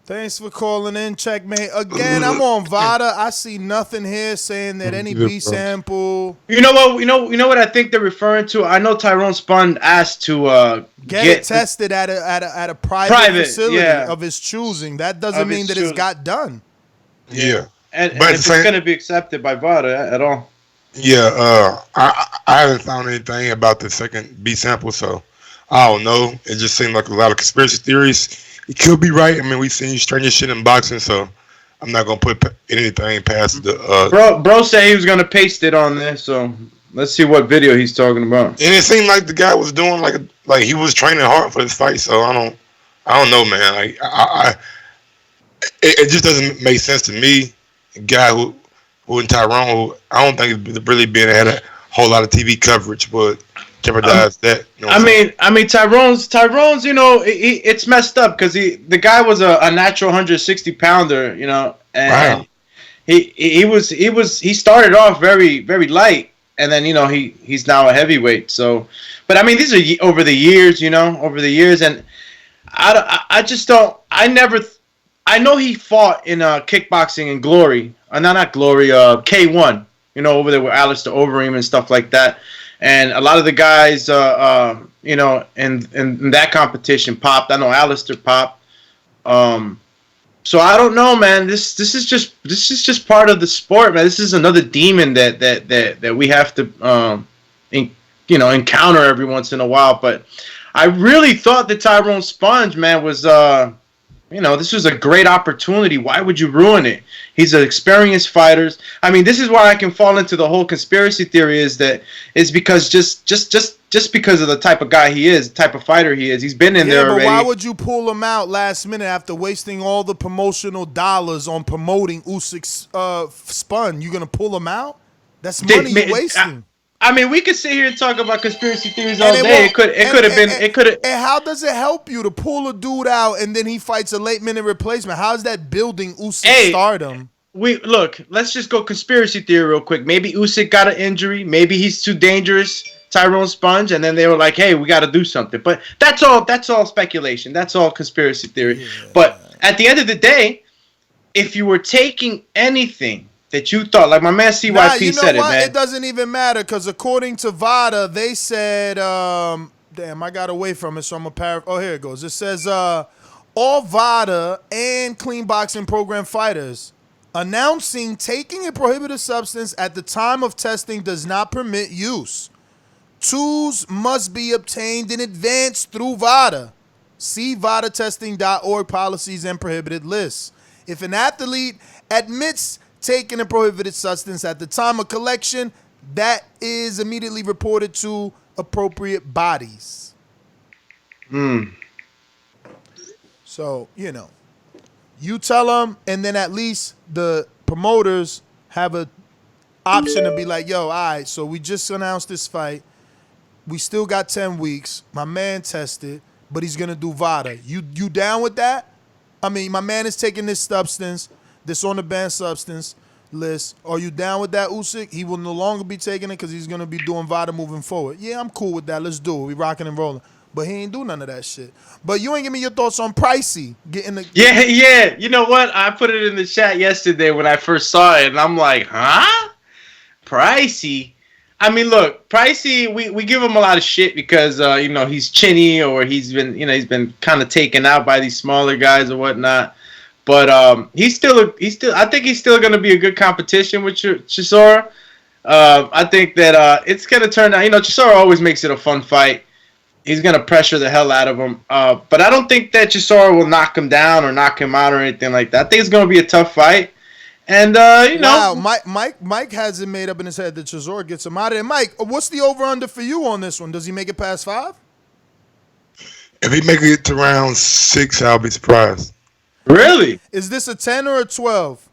Thanks for calling in, Checkmate. Again, I'm on VADA. I see nothing here saying that any B sample. You know what? You know what I think they're referring to. I know Tyrone Spong asked to get it tested at a private facility of his choosing. That doesn't mean that it's got done. Yeah, and if it's going to be accepted by VADA at all. Yeah, I haven't found anything about the second B sample, so I don't know. It just seemed like a lot of conspiracy theories. He could be right. I mean, we've seen strangest shit in boxing, so I'm not gonna put anything past the. Bro said he was gonna paste it on there, so let's see what video he's talking about. And it seemed like the guy was doing like he was training hard for this fight. So I don't know, man. Like it just doesn't make sense to me. A guy who in Tyrone, who I don't think is really being had a whole lot of TV coverage, but jeopardize that. You know I mean, Tyrone's. It's messed up because the guy was a natural 160 pounder, and he started off very, very light, and then he's now a heavyweight. So, but I mean, these are over the years, and I just don't. I know he fought in kickboxing in Glory, not Glory, K1, over there with Alistair Overeem and stuff like that. And a lot of the guys, in that competition popped. I know Alistair popped. So I don't know, man. This is just part of the sport, man. This is another demon that we have to, encounter every once in a while. But I really thought that Tyrone Spong, man, was, this was a great opportunity. Why would you ruin it? He's an experienced fighter. I mean, this is why I can fall into the whole conspiracy theory is because just because of the type of guy he is, the type of fighter he is. He's been in there already. But why would you pull him out last minute after wasting all the promotional dollars on promoting Usyk's Spong? You gonna pull him out? That's money you're wasting. I mean, we could sit here and talk about conspiracy theories all day. It could have been. And how does it help you to pull a dude out and then he fights a late minute replacement? How is that building Usyk stardom? Let's just go conspiracy theory real quick. Maybe Usyk got an injury. Maybe he's too dangerous, Tyrone Spong, and then they were like, "Hey, we got to do something." But that's all speculation. That's all conspiracy theory. Yeah. But at the end of the day, if you were taking anything that you thought, like my man CYP said it, man. It doesn't even matter because according to VADA, they said Damn, I got away from it, so I'm gonna Oh, here it goes. It says, all VADA and clean boxing program fighters announcing taking a prohibited substance at the time of testing does not permit use. Tools must be obtained in advance through VADA. See vadatesting.org policies and prohibited lists. If an athlete admits taking a prohibited substance at the time of collection, that is immediately reported to appropriate bodies. So, you tell them, and then at least the promoters have a option to be like, yo, all right, so we just announced this fight. We still got 10 weeks. My man tested, but he's going to do VADA. You down with that? I mean, my man is taking this substance, this on the banned substance list. Are you down with that, Usyk? He will no longer be taking it because he's going to be doing VADA moving forward. Yeah, I'm cool with that. Let's do it. We rocking and rolling. But he ain't do none of that shit. But you ain't give me your thoughts on Pricey getting the... Yeah. You know what? I put it in the chat yesterday when I first saw it, and I'm like, huh? Pricey? I mean, look, Pricey, we give him a lot of shit because, he's chinny or he's been kind of taken out by these smaller guys or whatnot. But I think he's still going to be a good competition with Chisora. I think that it's going to turn out, Chisora always makes it a fun fight. He's going to pressure the hell out of him. But I don't think that Chisora will knock him down or knock him out or anything like that. I think it's going to be a tough fight. And, Wow, Mike has it made up in his head that Chisora gets him out of there. Mike, what's the over-under for you on this one? Does he make it past 5? If he make it to round 6, I'll be surprised. Really? Is this a 10 or a 12?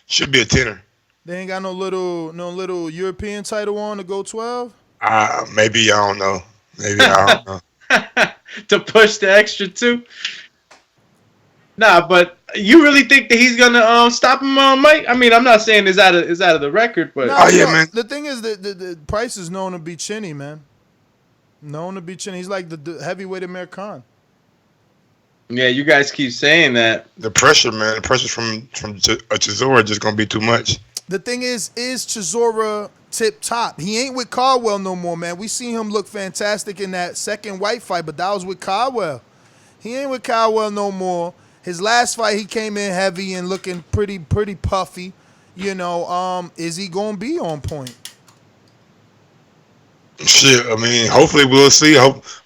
Should be a 10er. They ain't got no little European title on to go 12? Maybe, I don't know. Maybe, I don't know. To push the extra 2? Nah, but you really think that he's gonna stop him, Mike? I mean, I'm not saying it's out of the record, but man. The thing is that the Price is known to be chinny, man. Known to be chinny. He's like the heavyweight American. Yeah, you guys keep saying that. The pressure, man. The pressure from Chisora just gonna be too much. The thing is Chisora tip top? He ain't with Caldwell no more, man. We seen him look fantastic in that second white fight, but that was with Caldwell. He ain't with Caldwell no more. His last fight, he came in heavy and looking pretty puffy. Is he gonna be on point? Shit, I mean, hopefully we'll see.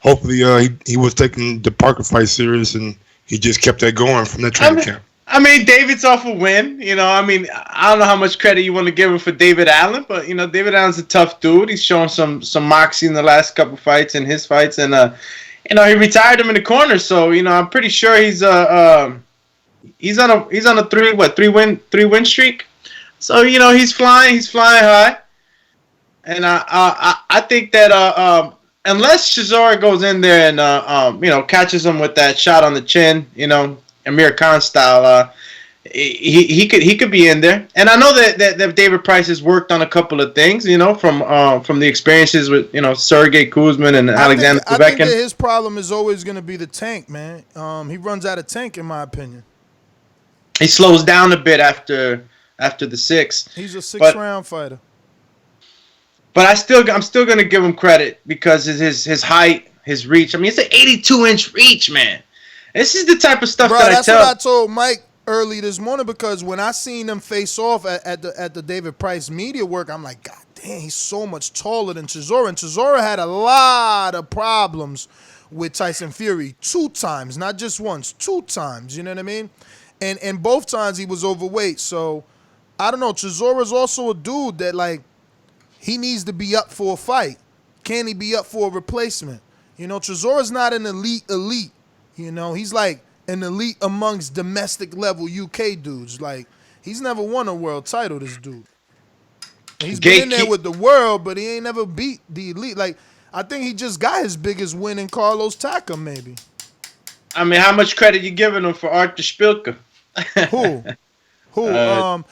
Hopefully, he was taking the Parker fight serious and he just kept that going from that training camp. I mean, David's off a win. I don't know how much credit you want to give him for David Allen, but David Allen's a tough dude. He's shown some moxie in the last couple fights in his fights, and he retired him in the corner. So I'm pretty sure he's on a three win streak. So he's flying high, and I think that unless Chisora goes in there and catches him with that shot on the chin, Amir Khan style, he could be in there. And I know that David Price has worked on a couple of things, from the experiences with Sergey Kuzmin and Alexander Povetkin. I think that his problem is always going to be the tank, man. He runs out of tank, in my opinion. He slows down a bit after the 6. He's a 6-round fighter. But I'm still going to give him credit because his height, his reach. I mean, it's an 82-inch reach, man. This is the type of stuff that's what I told Mike early this morning, because when I seen them face off at the David Price media work, I'm like, God damn, he's so much taller than Chisora. And Chisora had a lot of problems with Tyson Fury 2 times, not just once, 2 times. You know what I mean? And both times he was overweight. So I don't know. Chisora's also a dude that he needs to be up for a fight. Can he be up for a replacement? Chisora's not an elite. He's like an elite amongst domestic level UK dudes. He's never won a world title, this dude. And he's been in there with the world, but he ain't never beat the elite. I think he just got his biggest win in Carlos Takam, maybe. I mean, how much credit you giving him for Arthur Spilka? Who?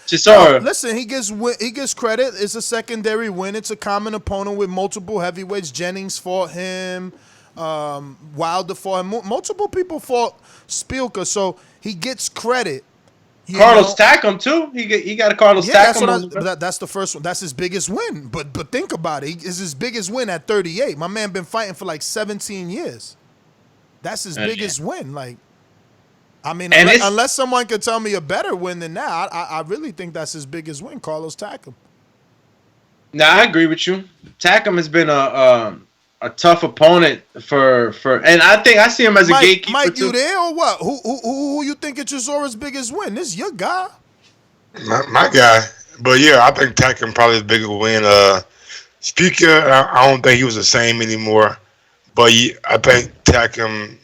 Chisora. Listen, he gets credit. It's a secondary win. It's a common opponent with multiple heavyweights. Jennings fought him. Wilder fought him. Multiple people fought Spilka, so he gets credit. Carlos Takam too. He got a Carlos Takam. That's the first one. That's his biggest win. But think about it. It's his biggest win at 38. My man been fighting for like 17 years. That's his biggest win. Like, I mean, unless someone could tell me a better win than that, I really think that's his biggest win, Carlos Takam. Nah, I agree with you. Takam has been a tough opponent for, and I think I see him as a gatekeeper Mike, too. you there or what? Who you think is Chisora's biggest win? This is your guy. My guy. But yeah, I think Takam probably the bigger win. Speaker, I don't think he was the same anymore. But yeah, I think Takam,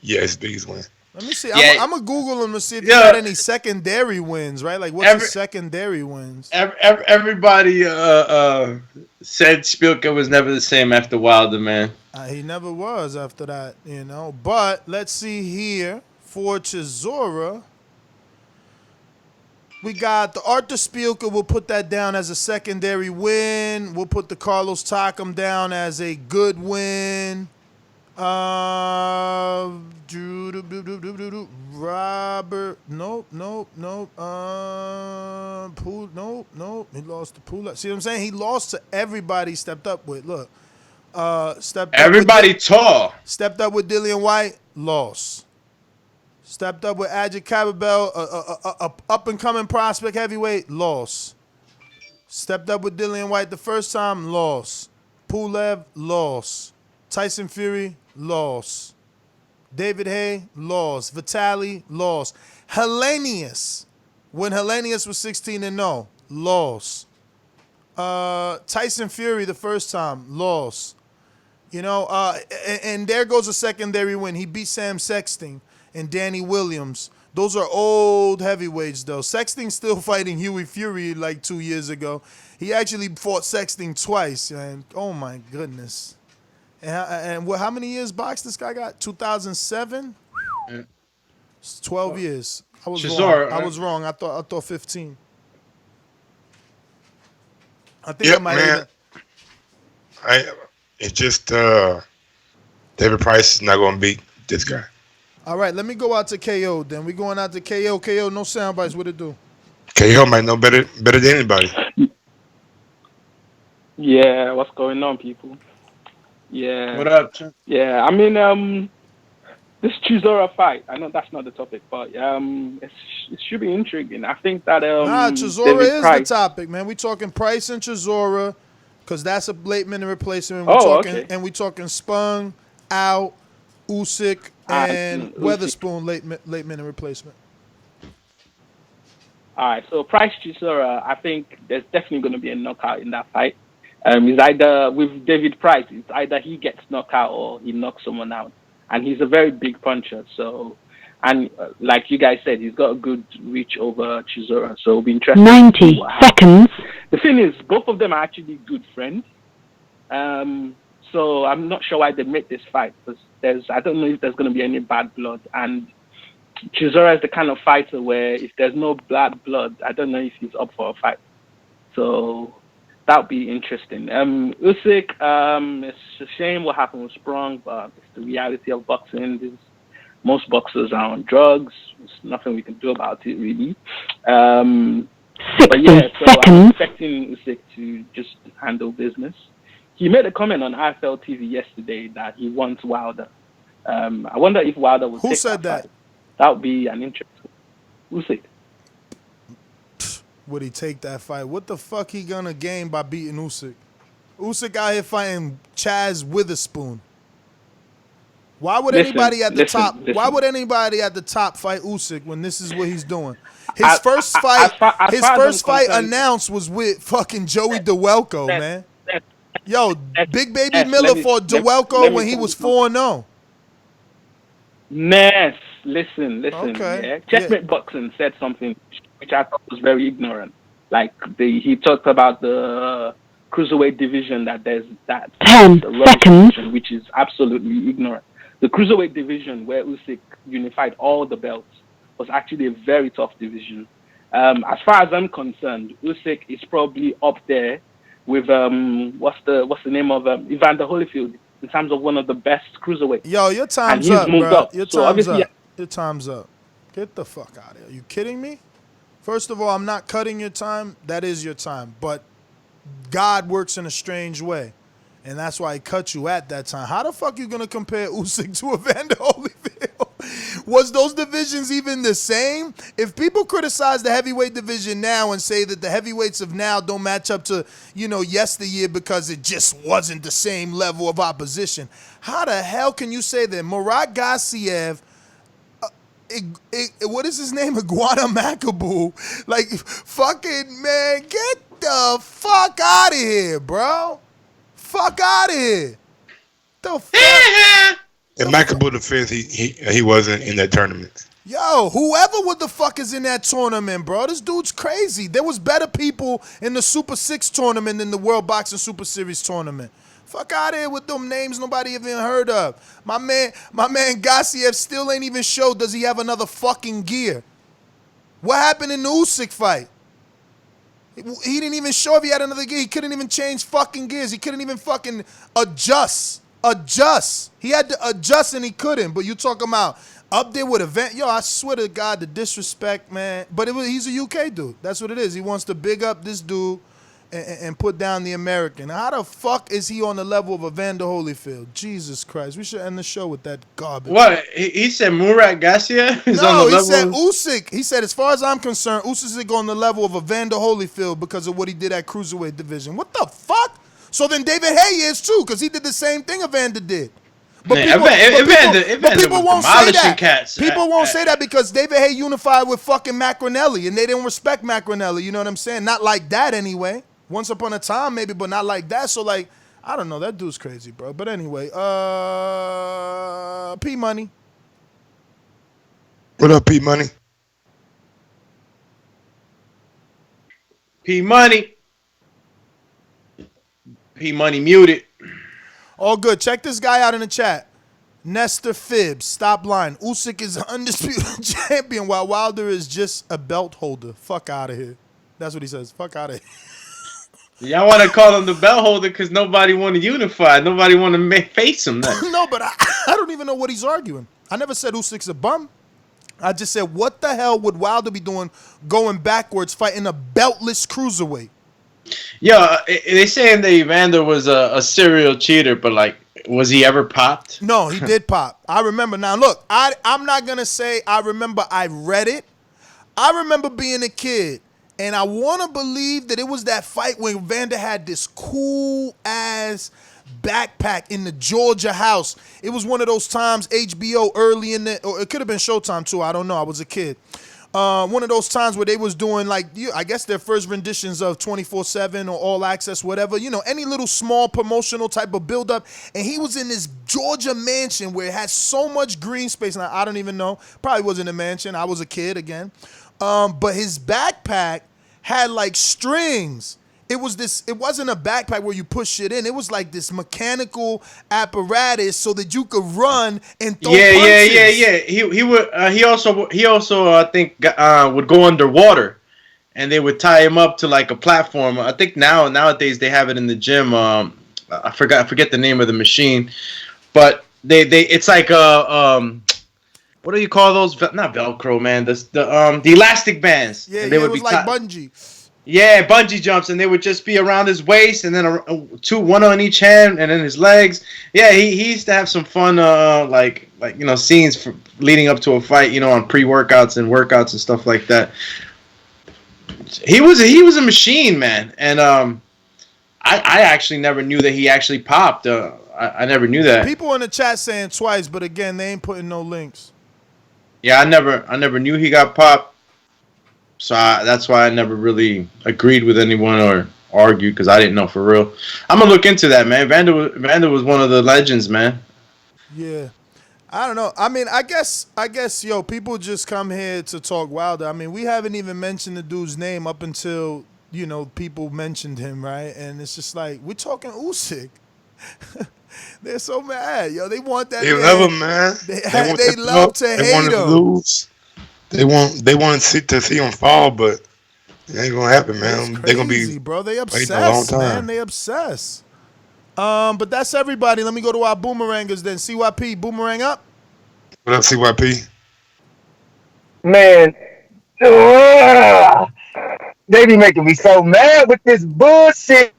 his biggest win. Let me see. Yeah. I'm going to Google him to see if he got any secondary wins, right? Like, what's his secondary wins? Everybody said Spielka was never the same after Wilder, man. He never was after that, But let's see here. For Chisora, we got the Arthur Spielka. We'll put that down as a secondary win. We'll put the Carlos Takam down as a good win. Robert, nope. He lost to Pula. See what I'm saying? He lost to everybody. Stepped up with. Look, stepped. Everybody tall. Stepped up with Dillian White. Lost. Stepped up with Adjit Cababel, a up and coming prospect heavyweight. Lost. Stepped up with Dillian White the first time. Lost. Pulev. Lost. Tyson Fury. Lost. David Haye, lost. Vitali, lost. Helenius, when Helenius was 16-0, lost. Tyson Fury the first time, lost. And there goes a secondary win. He beat Sam Sexton and Danny Williams. Those are old heavyweights, though. Sexton's still fighting Huey Fury like 2 years ago. He actually fought Sexton twice, and oh my goodness. And how many years box this guy got? 2007? Yeah. 12 years. I was wrong. I was wrong. I thought 15. I think I might have. It's just David Price is not going to beat this guy. All right, let me go out to KO then. We going out to KO. KO, no sound bites. What it do? KO might know better than anybody. Yeah, what's going on, people? Yeah. What up, Ch? Yeah, I mean, this Chisora fight, I know that's not the topic, but it should be intriguing. I think that Chisora is the topic, man. We talking Price and Chisora, because that's a late minute replacement. And we talking Spong, out, Usyk, and Witherspoon late minute replacement. All right, so Price Chisora, I think there's definitely going to be a knockout in that fight. It's either with David Price, it's either he gets knocked out or he knocks someone out, and he's a very big puncher. So, and like you guys said, he's got a good reach over Chisora. So it'll be interesting. 90 seconds. The thing is, both of them are actually good friends. So I'm not sure why they made this fight, because I don't know if there's going to be any bad blood. And Chisora is the kind of fighter where if there's no bad blood, I don't know if he's up for a fight. So that would be interesting. Usyk, it's a shame what happened with Spong, but it's the reality of boxing. Most boxers are on drugs. There's nothing we can do about it, really. But yeah, so I'm expecting Usyk to just handle business. He made a comment on IFL TV yesterday that he wants Wilder. I wonder if Wilder would take said that? Fight. That would be an interesting. Usyk. Would he take that fight? What the fuck he gonna gain by beating Usyk? Usyk out here fighting Chazz Witherspoon. Why would anybody at the top? Why would anybody at the top fight Usyk when this is what he's doing? His first fight announced was with fucking Joey DeWelko, man. Yo, Big Baby Miller fought DeWelko when he was 4-0. Ness, listen. Okay. Yeah. Checkmate Boxing said something which I thought was very ignorant. Like he talked about the cruiserweight division that there's that 10 seconds, division, which is absolutely ignorant. The cruiserweight division where Usyk unified all the belts was actually a very tough division. As far as I'm concerned, Usyk is probably up there with what's the name of Evander Holyfield in terms of one of the best cruiserweights. Yo, your time's up, bro. Your time's up. Your time's up. Get the fuck out of here. Are you kidding me? First of all, I'm not cutting your time. That is your time. But God works in a strange way. And that's why he cut you at that time. How the fuck you going to compare Usyk to Evander Holyfield? Was those divisions even the same? If people criticize the heavyweight division now and say that the heavyweights of now don't match up to, yesteryear because it just wasn't the same level of opposition, how the hell can you say that Murat Gassiev, what is his name? Iguana Makabu. Like, fucking, man, get the fuck out of here, bro. Fuck out of here. The fuck? In Makabu defense, he wasn't in that tournament. Yo, whoever what the fuck is in that tournament, bro, this dude's crazy. There was better people in the Super 6 tournament than the World Boxing Super Series tournament. Fuck out of here with them names nobody even heard of. My man Gassiev still ain't even showed does he have another fucking gear. What happened in the Usyk fight? He didn't even show if he had another gear. He couldn't even change fucking gears. He couldn't even fucking adjust. He had to adjust and he couldn't. But you talking about up there with event. Yo, I swear to God, the disrespect, man. But he's a UK dude. That's what it is. He wants to big up this dude and put down the American. How the fuck is he on the level of Evander Holyfield? Jesus Christ. We should end the show with that garbage. What? He said Murat Gassiev is on the level? No, he said Usyk. He said, as far as I'm concerned, Usyk on the level of Evander Holyfield because of what he did at cruiserweight division. What the fuck? So then David Haye is too, because he did the same thing Evander did. But people won't say that. Cats. People won't say that because David Haye unified with fucking Macronelli, and they didn't respect Macronelli. You know what I'm saying? Not like that anyway. Once upon a time, maybe, but not like that. So, like, I don't know. That dude's crazy, bro. But anyway, P Money. What up, P Money? P Money. P Money muted. All good. Check this guy out in the chat. Nestor Phibbs. Stop lying. Usyk is an undisputed champion while Wilder is just a belt holder. Fuck out of here. That's what he says. Fuck out of here. Y'all want to call him the belt holder because nobody want to unify. Nobody want to face him. No, but I don't even know what he's arguing. I never said Usyk's a bum. I just said, what the hell would Wilder be doing going backwards fighting a beltless cruiserweight? Yo, they saying that Evander was a serial cheater, but like, was he ever popped? No, he did pop. I remember. Now, look, I'm not going to say I remember I read it. I remember being a kid. And I want to believe that it was that fight when Evander had this cool-ass backpack in the Georgia house. It was one of those times, HBO early in the, or it could have been Showtime too, I don't know, I was a kid. One of those times where they was doing like, I guess their first renditions of 24/7 or All Access, whatever, any little small promotional type of build-up. And he was in this Georgia mansion where it had so much green space. Now, I don't even know, probably wasn't a mansion, I was a kid again. But his backpack had like strings. It wasn't a backpack where you push shit in. It was like this mechanical apparatus so that you could run and throw punches. Yeah. He also I think would go underwater, and they would tie him up to like a platform. I think nowadays they have it in the gym. I forget the name of the machine, but it's like what do you call those? Not Velcro, man. The elastic bands. Yeah, they would it was be like bungee. Yeah, bungee jumps, and they would just be around his waist, and then one on each hand, and then his legs. Yeah, he used to have some fun, like scenes leading up to a fight, on pre-workouts and workouts and stuff like that. He was a machine, man, and I actually never knew that he actually popped. I never knew that. People in the chat saying twice, but again, they ain't putting no links. Yeah, I never knew he got popped, so that's why I never really agreed with anyone or argued because I didn't know for real. I'm gonna look into that, man. Vander was one of the legends, man. Yeah, I don't know. I mean, I guess, yo, people just come here to talk Wilder. I mean, we haven't even mentioned the dude's name up until people mentioned him, right? And it's just like we're talking Usyk. They're so mad, yo. They want that. They love him, man. They love to hate him. Lose. They want to see him fall, but it ain't gonna happen, man. They're gonna be bro. They obsessed, a long time. man. They obsessed. But that's everybody. Let me go to our boomerangers then. CYP, boomerang up. What up, CYP? Man, ugh, they be making me so mad with this bullshit.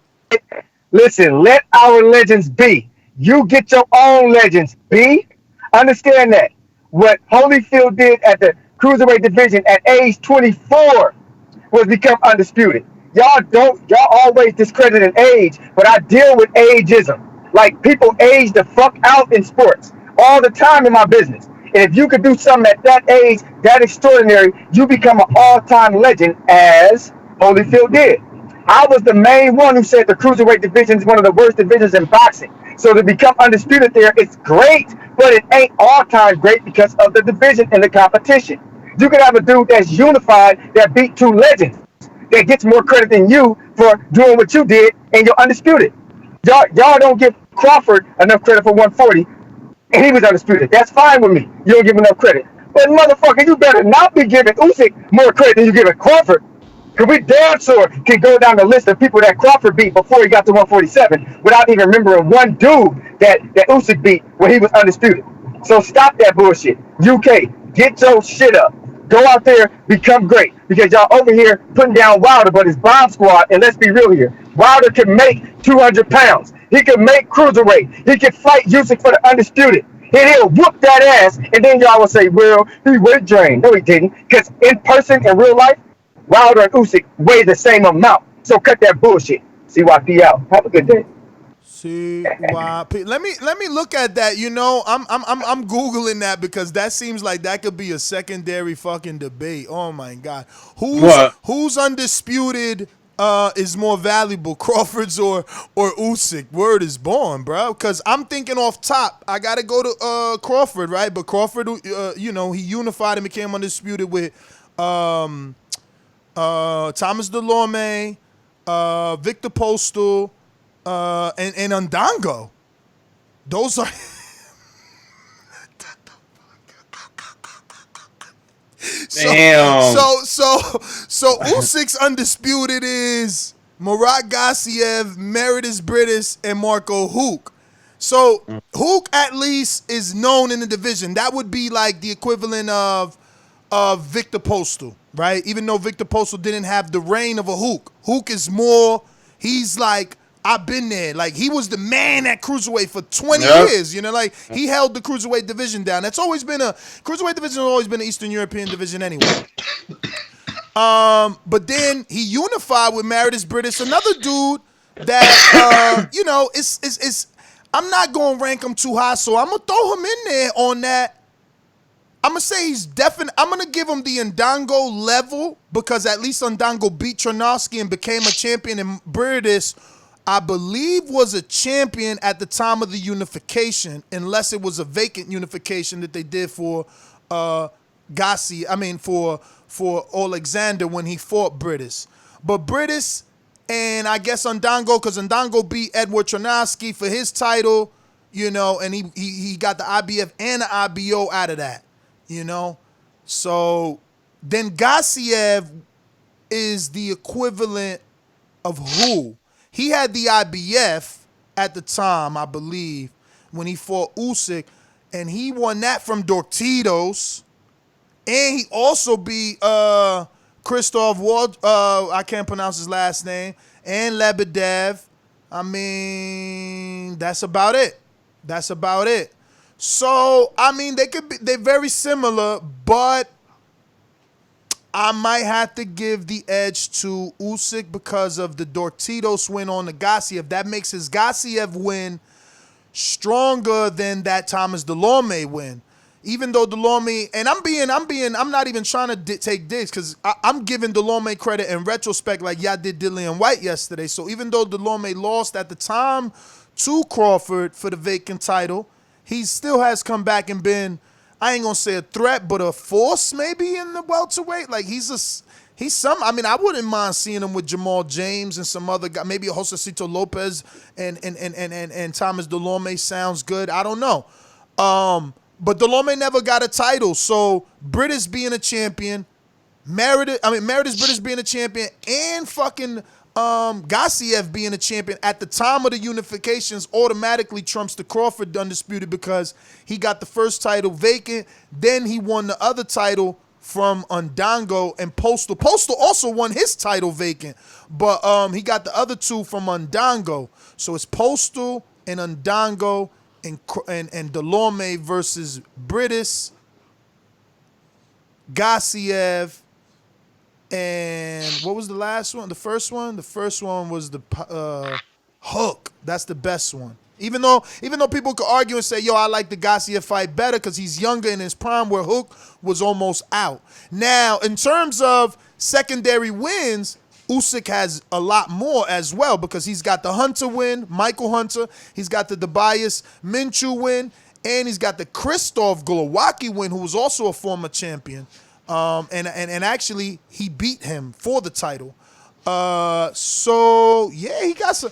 Listen, let our legends be. You get your own legends, B. Understand that. What Holyfield did at the cruiserweight division at age 24 was become undisputed. Y'all always discredit an age, but I deal with ageism. Like people age the fuck out in sports all the time in my business. And if you could do something at that age, that extraordinary, you become an all-time legend as Holyfield did. I was the main one who said the cruiserweight division is one of the worst divisions in boxing. So to become undisputed there, it's great, but it ain't all-time great because of the division and the competition. You could have a dude that's unified that beat two legends that gets more credit than you for doing what you did, and you're undisputed. Y'all don't give Crawford enough credit for 140, and he was undisputed. That's fine with me. You don't give him enough credit. But motherfucker, you better not be giving Usyk more credit than you giving Crawford. Because we damn sure can go down the list of people that Crawford beat before he got to 147 without even remembering one dude that Usyk beat when he was undisputed. So stop that bullshit. UK, get your shit up. Go out there, become great. Because y'all over here putting down Wilder, but it's Bomb Squad, and let's be real here. Wilder can make 200 pounds. He can make cruiserweight. He can fight Usyk for the undisputed. And he'll whoop that ass, and then y'all will say, well, he weight drained. No, he didn't. Because in person, in real life, Wilder and Usyk weigh the same amount. So cut that bullshit. CYP out. Have a good day. CYP. Let me look at that. You know, I'm googling that because that seems like that could be a secondary fucking debate. Oh my god, who's undisputed is more valuable, Crawford's or Usyk? Word is born, bro. Because I'm thinking off top, I gotta go to Crawford, right? But Crawford, you know, he unified and became undisputed with Thomas Delorme, Victor Postal. And Undango. Those are Damn. So Usyk's undisputed is Murat Gassiev, Meredith Britis, and Marco Huck. So Huck at least is known in the division. That would be like the equivalent of Victor Postal, right? Even though Victor Postal didn't have the reign of a Huck. Huck is more, he's like, I've been there. Like, he was the man at cruiserweight for 20 years. You know, like, he held the cruiserweight division down. That's always been cruiserweight division has always been an Eastern European division anyway. But then he unified with Meredith Britis, another dude that, you know, it's I'm not going to rank him too high, so I'm going to throw him in there on that. I'm going to say he's definitely, I'm going to give him the Undango level because at least Undango beat Tronovsky and became a champion, and Britis, I believe, was a champion at the time of the unification, unless it was a vacant unification that they did for Gassi. I mean, for Oleksandr when he fought Britis. But Britis and I guess Undango, because Undango beat Edward Tronovsky for his title, you know, and he got the IBF and the IBO out of that, you know. So then Gassiev is the equivalent of who? He had the IBF at the time, I believe, when he fought Usyk, and he won that from Dortitos. And he also beat Christoph Wald, I can't pronounce his last name, and Lebedev. I mean, that's about it. That's about it. So, I mean, they're very similar, but I might have to give the edge to Usyk because of the Dortitos win on the Gassiev. That makes his Gassiev win stronger than that Thomas Delorme win. Even though Delorme, and I'm not even trying to take digs because I'm giving Delorme credit in retrospect like y'all did Dillian White yesterday. So even though Delorme lost at the time to Crawford for the vacant title, he still has come back and been, I ain't gonna say a threat, but a force maybe in the welterweight. Like I mean, I wouldn't mind seeing him with Jamal James and some other guy, maybe Josecito Lopez and Thomas Delorme sounds good. I don't know. But Delorme never got a title, so Britis being a champion, Meredith Britis being a champion, and fucking Gassiev being a champion at the time of the unifications automatically trumps the Crawford undisputed because he got the first title vacant, then he won the other title from Undango and Postal. Postal also won his title vacant, but he got the other 2 from Undango. So it's Postal and Undango and Delorme versus Britis, Gassiev, and what was the last one? The first one? The first one was the Hook. That's the best one. Even though people could argue and say, yo, I like the Gassiev fight better because he's younger in his prime, where Hook was almost out. Now, in terms of secondary wins, Usyk has a lot more as well because he's got the Hunter win, Michael Hunter. He's got the Tobias Minshew win, and he's got the Krzysztof Glowacki win, who was also a former champion. And actually, he beat him for the title. So, yeah, he got some.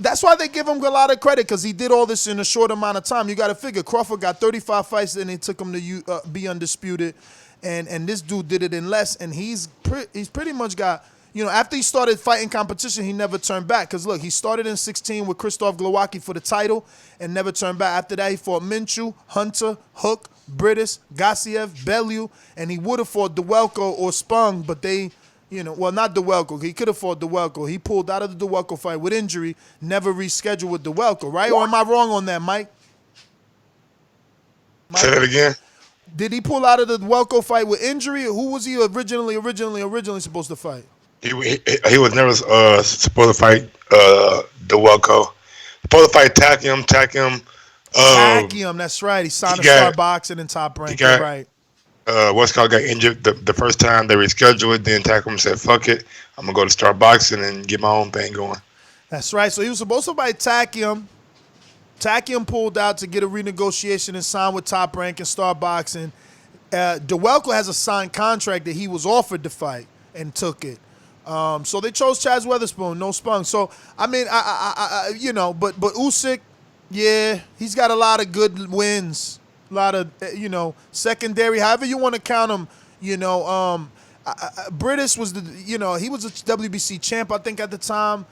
That's why they give him a lot of credit, because he did all this in a short amount of time. You got to figure Crawford got 35 fights, and it took him to be undisputed, and this dude did it in less. And he's pretty much got, after he started fighting competition, he never turned back. Because look, he started in 16 with Krzysztof Glowacki for the title and never turned back. After that, he fought Minshew, Hunter, Hook, Britis, Gassiev, Bellew, and he would have fought Duelko or Spong, but they. Well, not Duelko. He could have fought Duelko. He pulled out of the Duelko fight with injury, never rescheduled with Duelko, right? Or am I wrong on that, Mike? Say that again. Did he pull out of the Duelko fight with injury? Or who was he originally supposed to fight? He was never supposed to fight Duelko. Supposed to fight Takium. Takium, that's right. He signed a Star Boxing and Top Rank, right. What's called got injured the first time they rescheduled it. Then Takium said, "Fuck it, I'm gonna go to Star Boxing and get my own thing going." That's right. So he was supposed to fight Takium. Takium pulled out to get a renegotiation and sign with Top Rank and Star Boxing. Duelko has a signed contract that he was offered to fight and took it. So they chose Chazz Witherspoon, no Spong. So I mean, but Usyk, yeah, he's got a lot of good wins. A lot of, secondary, however you want to count him, Britis was he was a WBC champ, I think, at the time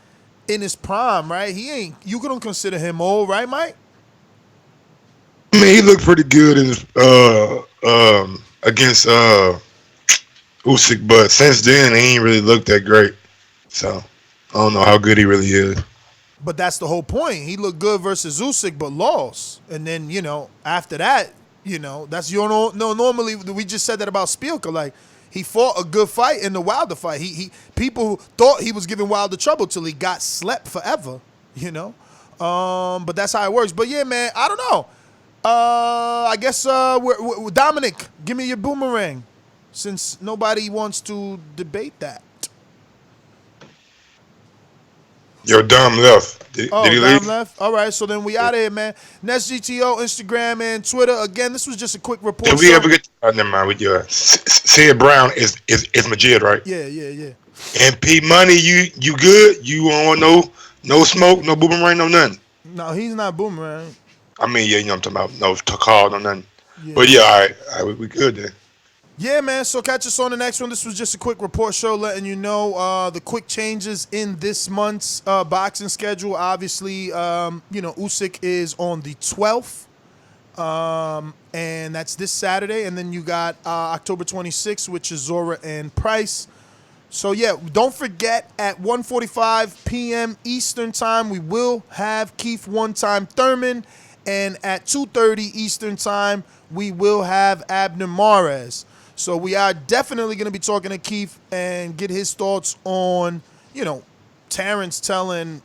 in his prime, right? You couldn't consider him old, right, Mike? I mean, he looked pretty good in his, against Usyk, but since then, he ain't really looked that great. So, I don't know how good he really is. But that's the whole point. He looked good versus Usyk, but lost. And then, after that, that's normally we just said that about Spielka. Like, he fought a good fight in the Wilder fight. People thought he was giving Wilder trouble till he got slept forever, But that's how it works. But yeah, man, I don't know. I guess we're Dominic, give me your boomerang, since nobody wants to debate that. Yo, Dom left. Did he leave? Dom left? All right, so then we out of here, man. Nest GTO, Instagram, and Twitter. Again, this was just a quick report. Did we ever get... never mind. With your Sid Brown is Majid, right? Yeah. And P Money, you good? You don't want no smoke, no boomerang, no nothing? No, he's not boomerang. I mean, yeah, I'm talking about no call, no nothing. Yeah. But yeah, all right, we good then. Yeah, man, so catch us on the next one. This was just a quick report show letting you know the quick changes in this month's boxing schedule. Obviously, Usyk is on the 12th, and that's this Saturday. And then you got October 26th, which is Zora and Price. So, yeah, don't forget, at 1:45 p.m. Eastern Time, we will have Keith One-Time Thurman. And at 2:30 Eastern Time, we will have Abner Mares. So we are definitely going to be talking to Keith and get his thoughts on, Terrence telling,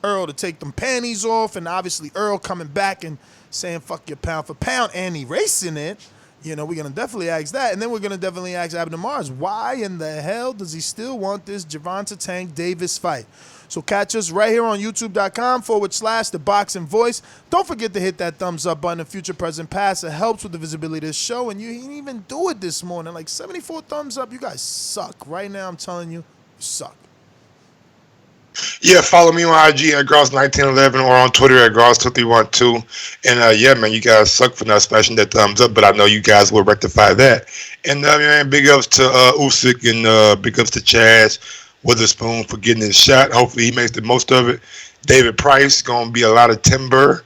Earl to take them panties off. And obviously Earl coming back and saying, fuck your pound for pound, and erasing it. We're going to definitely ask that. And then we're going to definitely ask Abner Mares, why in the hell does he still want this Gervonta Tank Davis fight? So catch us right here on youtube.com/The Boxing Voice. Don't forget to hit that thumbs up button in future, present, past. It helps with the visibility of the show. And you didn't even do it this morning. Like 74 thumbs up. You guys suck. Right now, I'm telling you, you suck. Yeah, follow me on IG at Gross1911 or on Twitter at Gross2312. And yeah, man, you guys suck for not smashing that thumbs up, but I know you guys will rectify that. And man, big ups to Usyk and big ups to Chazz Witherspoon for getting his shot. Hopefully he makes the most of it. David Price, going to be a lot of timber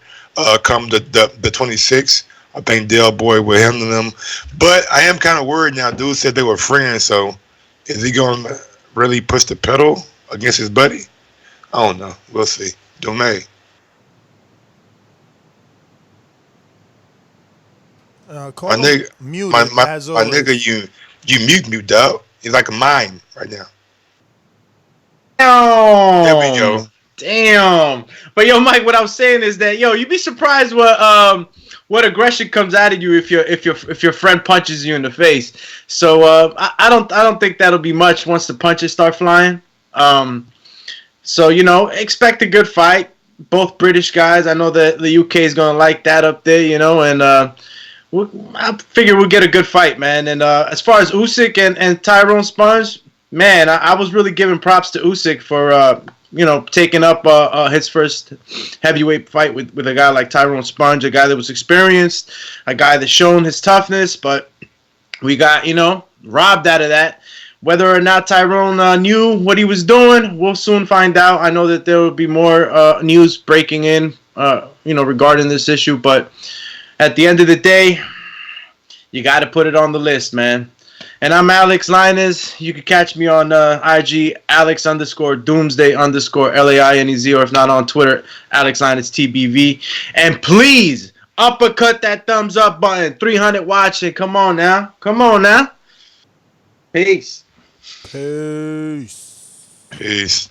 come the 26th. I think Del Boy will handle them. But I am kind of worried now. Dude said they were friends, so is he going to really push the pedal against his buddy? I don't know. We'll see. Domain. My nigga, you mute, dog. He's like a mime right now. Damn. There we go. Damn. But yo, Mike, what I was saying is that you'd be surprised what aggression comes out of you if your friend punches you in the face. So I don't think that'll be much once the punches start flying. So expect a good fight. Both British guys. I know that the UK is gonna like that up there, and I figure we'll get a good fight, man. And as far as Usyk and Tyrone Spong, man, I was really giving props to Usyk for taking up his first heavyweight fight with a guy like Tyrone Spong, a guy that was experienced, a guy that's shown his toughness, but we got robbed out of that. Whether or not Tyrone knew what he was doing, we'll soon find out. I know that there will be more news breaking in, regarding this issue, but at the end of the day, you got to put it on the list, man. And I'm Alex Linus. You can catch me on IG, Alex_Doomsday_LAINEZ, or if not on Twitter, Alex Linus TBV. And please, uppercut that thumbs up button. 300 watching. Come on now. Peace. Peace. Peace.